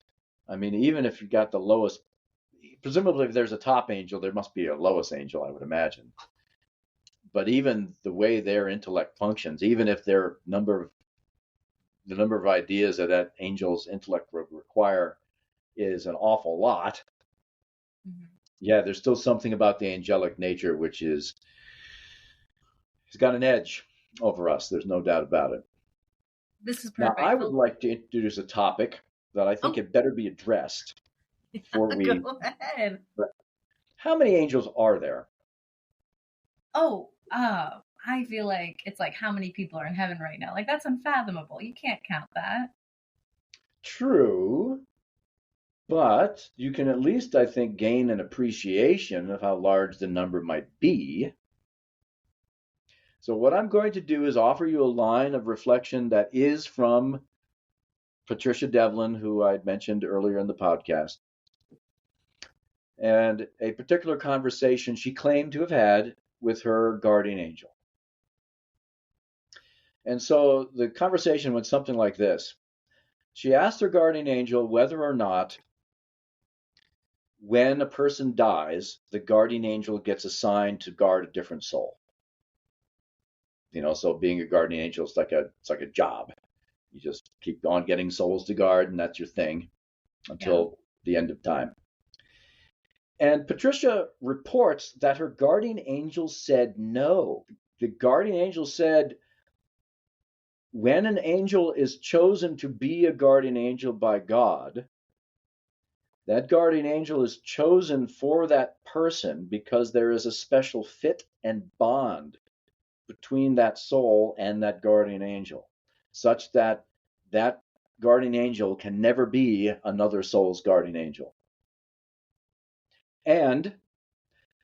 I mean, even if you got the lowest, presumably if there's a top angel, there must be a lowest angel, I would imagine. But even the way their intellect functions, even if the number of ideas that angel's intellect would require is an awful lot, Mm-hmm. yeah, there's still something about the angelic nature which is has got an edge over us. There's no doubt about it. This is Now, I perfect. would like to introduce a topic that I think Oh, had better be addressed before we. go ahead. How many angels are there? Oh, I feel like it's like how many people are in heaven right now? Like that's unfathomable. You can't count that. True, but you can at least, I think, gain an appreciation of how large the number might be. So, what I'm going to do is offer you a line of reflection that is from Patricia Devlin, who I'd mentioned earlier in the podcast, and a particular conversation she claimed to have had with her guardian angel. And so the conversation went something like this. She asked her guardian angel whether or not when a person dies, the guardian angel gets assigned to guard a different soul. So being a guardian angel is like a job. You just keep on getting souls to guard, and that's your thing until the end of time. And Patricia reports that her guardian angel said no. The guardian angel said, when an angel is chosen to be a guardian angel by God, that guardian angel is chosen for that person because there is a special fit and bond between that soul and that guardian angel, such that that guardian angel can never be another soul's guardian angel. And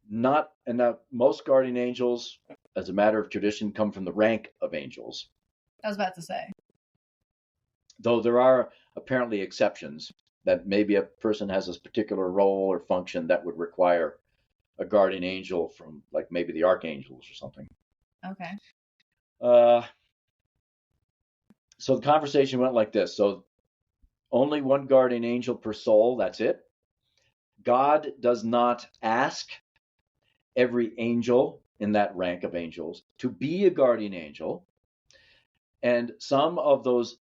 most guardian angels, as a matter of tradition, come from the rank of angels. I was about to say. Though there are apparently exceptions, that maybe a person has this particular role or function that would require a guardian angel from, like, maybe the archangels or something. Okay. So the conversation went like this. So only one guardian angel per soul, that's it. God does not ask every angel in that rank of angels to be a guardian angel. And some of those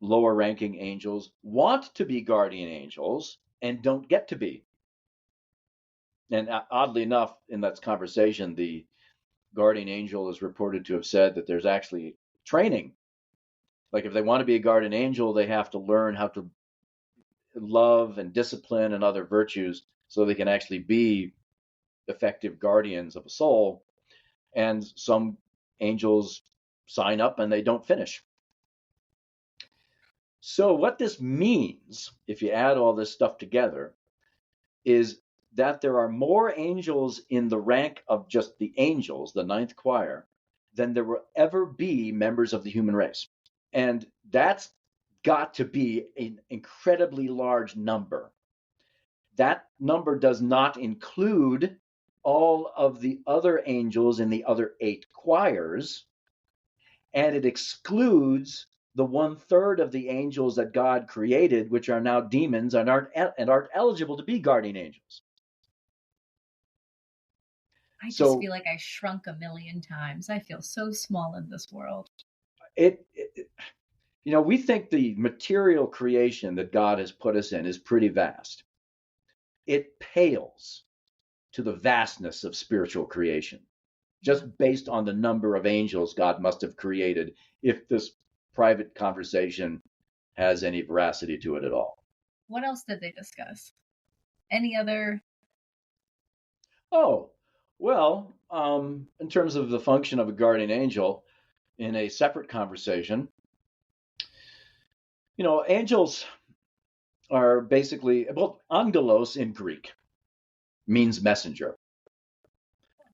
lower ranking angels want to be guardian angels and don't get to be. And oddly enough, in that conversation, the guardian angel is reported to have said that there's actually training. Like, if they want to be a guardian angel, they have to learn how to love and discipline and other virtues so they can actually be effective guardians of a soul. And some angels sign up and they don't finish. So what this means, if you add all this stuff together, is that there are more angels in the rank of just the angels, the ninth choir, than there will ever be members of the human race. And that's got to be an incredibly large number. That number does not include all of the other angels in the other 8 choirs, and it excludes the 1/3 of the angels that God created, which are now demons and aren't eligible to be guardian angels. I just feel like I shrunk a million times. I feel so small in this world. We think the material creation that God has put us in is pretty vast. It pales to the vastness of spiritual creation, just based on the number of angels God must have created, if this private conversation has any veracity to it at all. What else did they discuss? Any other? Oh, well, in terms of the function of a guardian angel, in a separate conversation, angels are basically, well, angelos in Greek means messenger.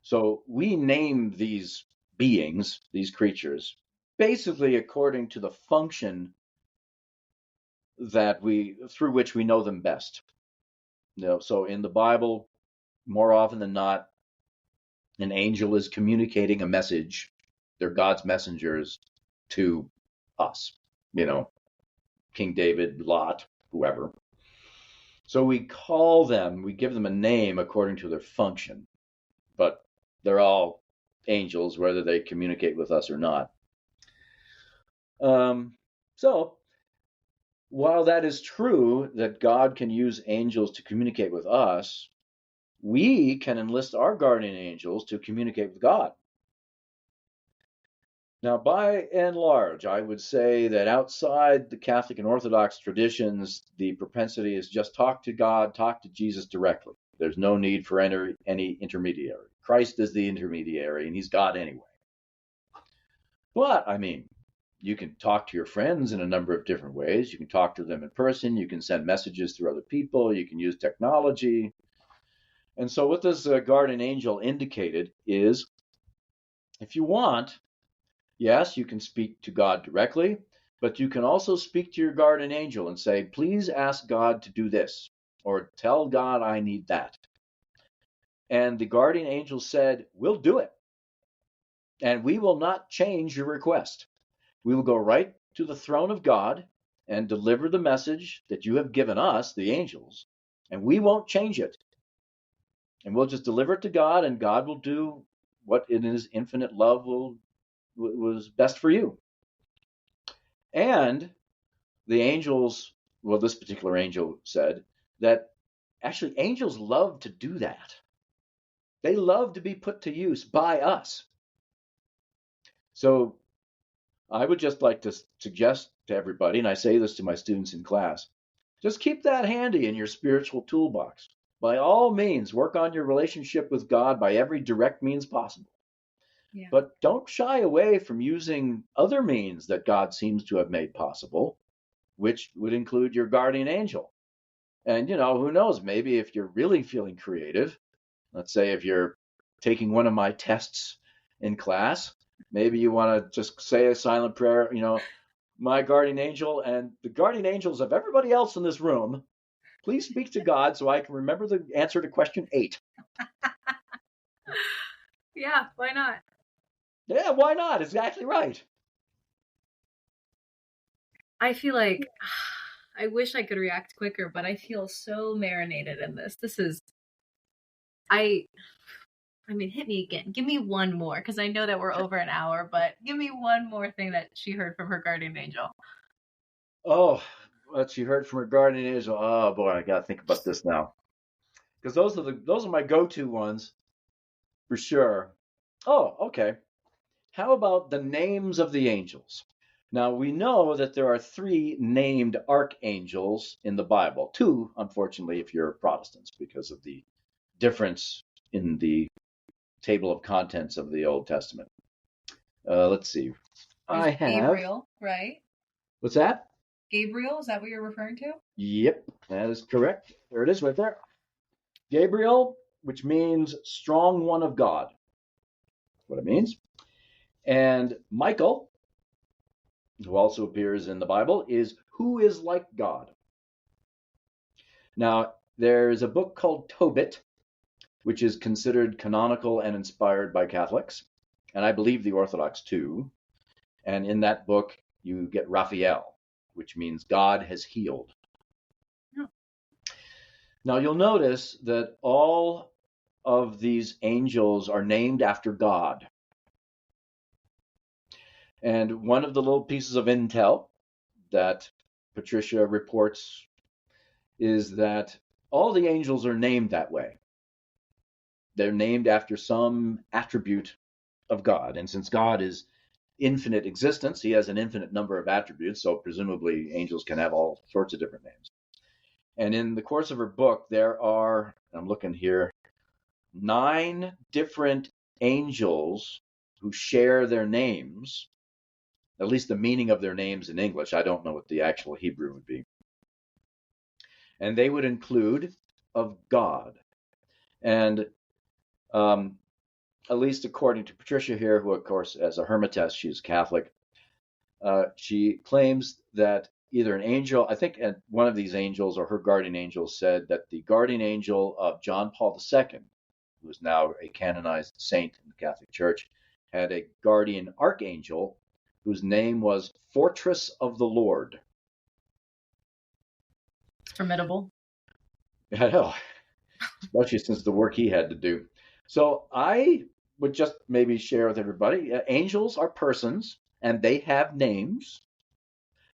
So we name these beings, these creatures, basically according to the function through which we know them best. So in the Bible, more often than not, an angel is communicating a message. They're God's messengers to us, King David, Lot, whoever. So we give them a name according to their function, but they're all angels, whether they communicate with us or not. So while that is true that God can use angels to communicate with us, we can enlist our guardian angels to communicate with God. Now, by and large, I would say that outside the Catholic and Orthodox traditions, the propensity is just talk to God, talk to Jesus directly. There's no need for any intermediary. Christ is the intermediary, and he's God anyway. But, you can talk to your friends in a number of different ways. You can talk to them in person. You can send messages through other people. You can use technology. And so what this guardian angel indicated is, if you want, yes, you can speak to God directly, But you can also speak to your guardian angel and say, please ask God to do this, or tell God I need that. And the guardian angel said, we'll do it. And we will not change your request. We will go right to the throne of God and deliver the message that you have given us, the angels, and we won't change it. And we'll just deliver it to God, and God will do what in his infinite love was best for you. And the angels, well, this particular angel said that actually angels love to do that. They love to be put to use by us. So I would just like to suggest to everybody, and I say this to my students in class, just keep that handy in your spiritual toolbox. By all means, work on your relationship with God by every direct means possible. Yeah. But don't shy away from using other means that God seems to have made possible, which would include your guardian angel. And, who knows, maybe if you're really feeling creative, let's say if you're taking one of my tests in class, maybe you want to just say a silent prayer, my guardian angel and the guardian angels of everybody else in this room, please speak to God so I can remember the answer to question 8. Yeah, why not? Yeah, why not? Exactly right. I feel like I wish I could react quicker, but I feel so marinated in this. I mean, hit me again. Give me one more, because I know that we're over an hour, but give me one more thing that she heard from her guardian angel. Oh, what she heard from her guardian angel. Oh boy, I gotta think about this now. Because those are my go-to ones for sure. Oh, okay. How about the names of the angels? Now, we know that there are 3 named archangels in the Bible. 2, unfortunately, if you're Protestants, because of the difference in the table of contents of the Old Testament. Let's see. There's I have. Gabriel, right? What's that? Gabriel, is that what you're referring to? Yep, that is correct. There it is right there. Gabriel, which means strong one of God. That's what it means. And Michael, who also appears in the Bible, is who is like God. Now, there's a book called Tobit, which is considered canonical and inspired by Catholics, and I believe the Orthodox too. And in that book, you get Raphael, which means God has healed. Oh. Now, you'll notice that all of these angels are named after God. And one of the little pieces of intel that Patricia reports is that all the angels are named that way. They're named after some attribute of God. And since God is infinite existence, he has an infinite number of attributes, so presumably angels can have all sorts of different names. And in the course of her book, there are, I'm looking here, 9 different angels who share their names, at least the meaning of their names in English. I don't know what the actual Hebrew would be. And they would include of God. And at least according to Patricia here, who, of course, as a hermitess, she's Catholic, she claims that either an angel, I think one of these angels or her guardian angel said that the guardian angel of John Paul II, who is now a canonized saint in the Catholic Church, had a guardian archangel whose name was Fortress of the Lord. Formidable. I know, especially since the work he had to do. So I would just maybe share with everybody, angels are persons and they have names.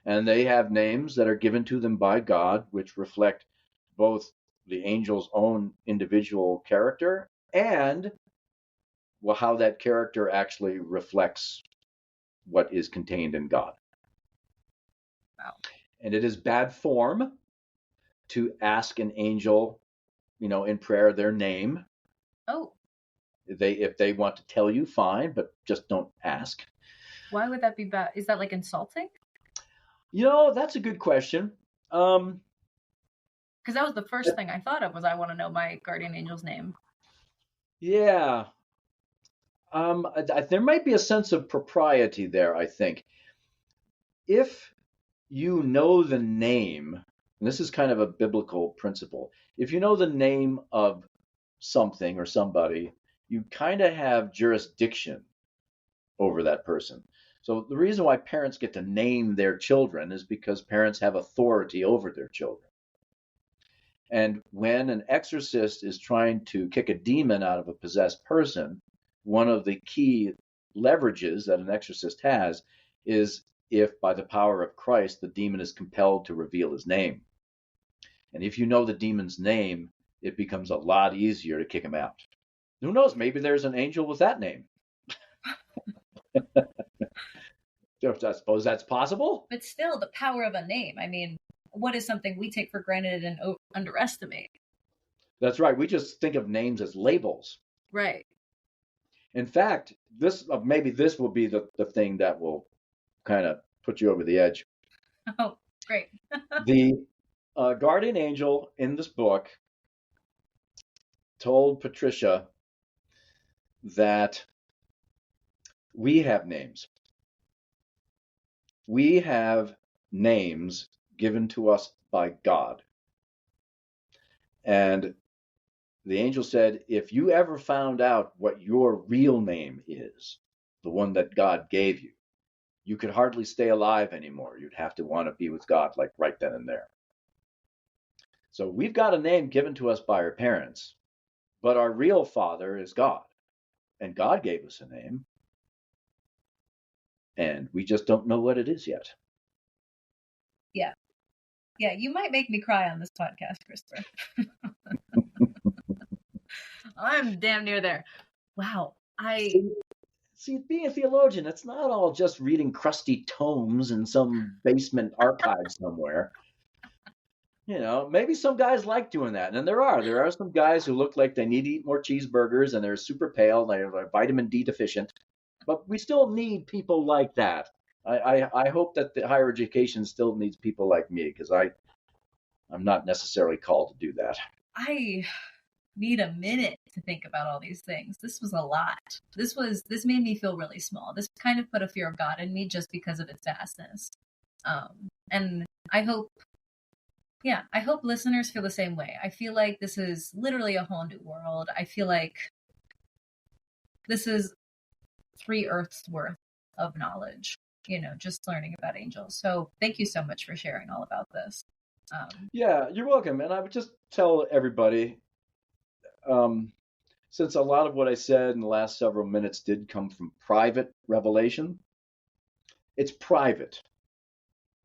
And they have names that are given to them by God, which reflect both the angel's own individual character and how that character actually reflects what is contained in God. Wow. And it is bad form to ask an angel, in prayer their name. Oh. If they want to tell you, fine, but just don't ask. Why would that be bad? Is that like insulting? That's a good question. Because that was the first thing I thought of, was I want to know my guardian angel's name. Yeah. There might be a sense of propriety there, I think. If you know the name, and this is kind of a biblical principle. If you know the name of something or somebody, you kind of have jurisdiction over that person. So the reason why parents get to name their children is because parents have authority over their children. And when an exorcist is trying to kick a demon out of a possessed person, one of the key leverages that an exorcist has is if by the power of Christ the demon is compelled to reveal his name. And if you know the demon's name, it becomes a lot easier to kick him out. Who knows? Maybe there's an angel with that name. I suppose that's possible. But still, the power of a name. I mean, what is something we take for granted and underestimate? That's right. We just think of names as labels. Right. In fact, maybe this will be the thing that will kind of put you over the edge. Oh, great. The guardian angel in this book told Patricia that we have names. We have names given to us by God. And the angel said, if you ever found out what your real name is, the one that God gave you, you could hardly stay alive anymore. You'd have to want to be with God like right then and there. So we've got a name given to us by our parents, but our real father is God. And God gave us a name. And we just don't know what it is yet. Yeah. Yeah, you might make me cry on this podcast, Christopher. I'm damn near there. Wow. See, being a theologian, it's not all just reading crusty tomes in some basement archive somewhere. You know, maybe some guys like doing that. And there are some guys who look like they need to eat more cheeseburgers and they're super pale, they're vitamin D deficient. But we still need people like that. I hope that the higher education still needs people like me because I'm not necessarily called to do that. I need a minute to think about all these things. This was a lot. This made me feel really small. This kind of put a fear of God in me just because of its vastness. And I hope listeners feel the same way. I feel like this is literally a whole new world. I feel like this is 3 Earths worth of knowledge, just learning about angels. So thank you so much for sharing all about this. Yeah, you're welcome. And I would just tell everybody, since a lot of what I said in the last several minutes did come from private revelation, it's private,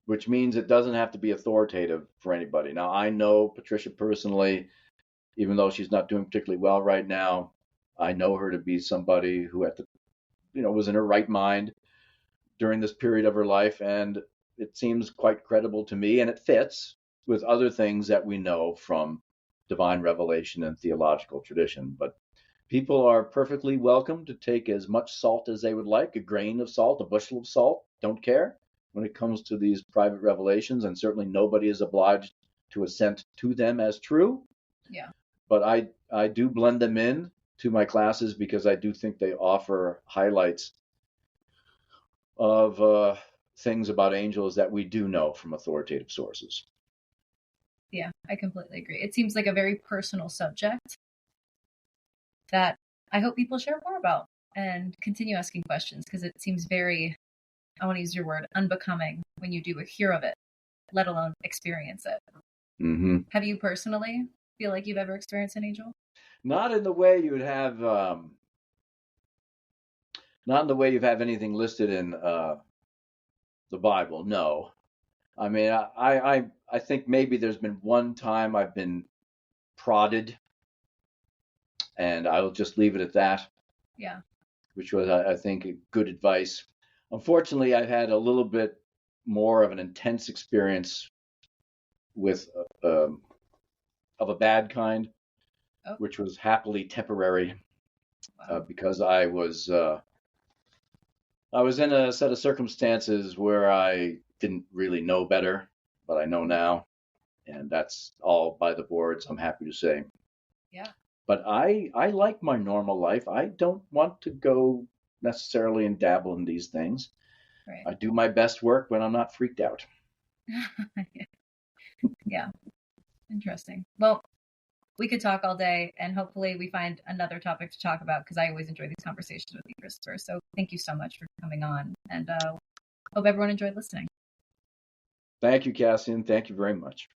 which means it doesn't have to be authoritative for anybody. Now, I know Patricia personally, even though she's not doing particularly well right now. I know her to be somebody who was in her right mind during this period of her life, and it seems quite credible to me, and it fits with other things that we know from divine revelation and theological tradition. But people are perfectly welcome to take as much salt as they would like, a grain of salt, a bushel of salt, don't care when it comes to these private revelations, and certainly nobody is obliged to assent to them as true. Yeah. But I do blend them in to my classes because I do think they offer highlights of things about angels that we do know from authoritative sources. Yeah, I completely agree. It seems like a very personal subject that I hope people share more about and continue asking questions because it seems very, I want to use your word, unbecoming when you do hear of it, let alone experience it. Mm-hmm. Have you personally feel like you've ever experienced an angel? Not in the way you would have, not in the way you have anything listed in the Bible. No, I mean, I think maybe there's been one time I've been prodded, and I'll just leave it at that. Yeah. Which was, I think, good advice. Unfortunately, I've had a little bit more of an intense experience with of a bad kind, which was happily temporary. Wow. Because I was in a set of circumstances where I didn't really know better, but I know now, and that's all by the boards, I'm happy to say. Yeah. But I like my normal life. I don't want to go necessarily and dabble in these things. Right. I do my best work when I'm not freaked out. Yeah, interesting. Well, we could talk all day, and hopefully we find another topic to talk about because I always enjoy these conversations with you, Christopher. So thank you so much for coming on, and hope everyone enjoyed listening. Thank you, Cassian. Thank you very much.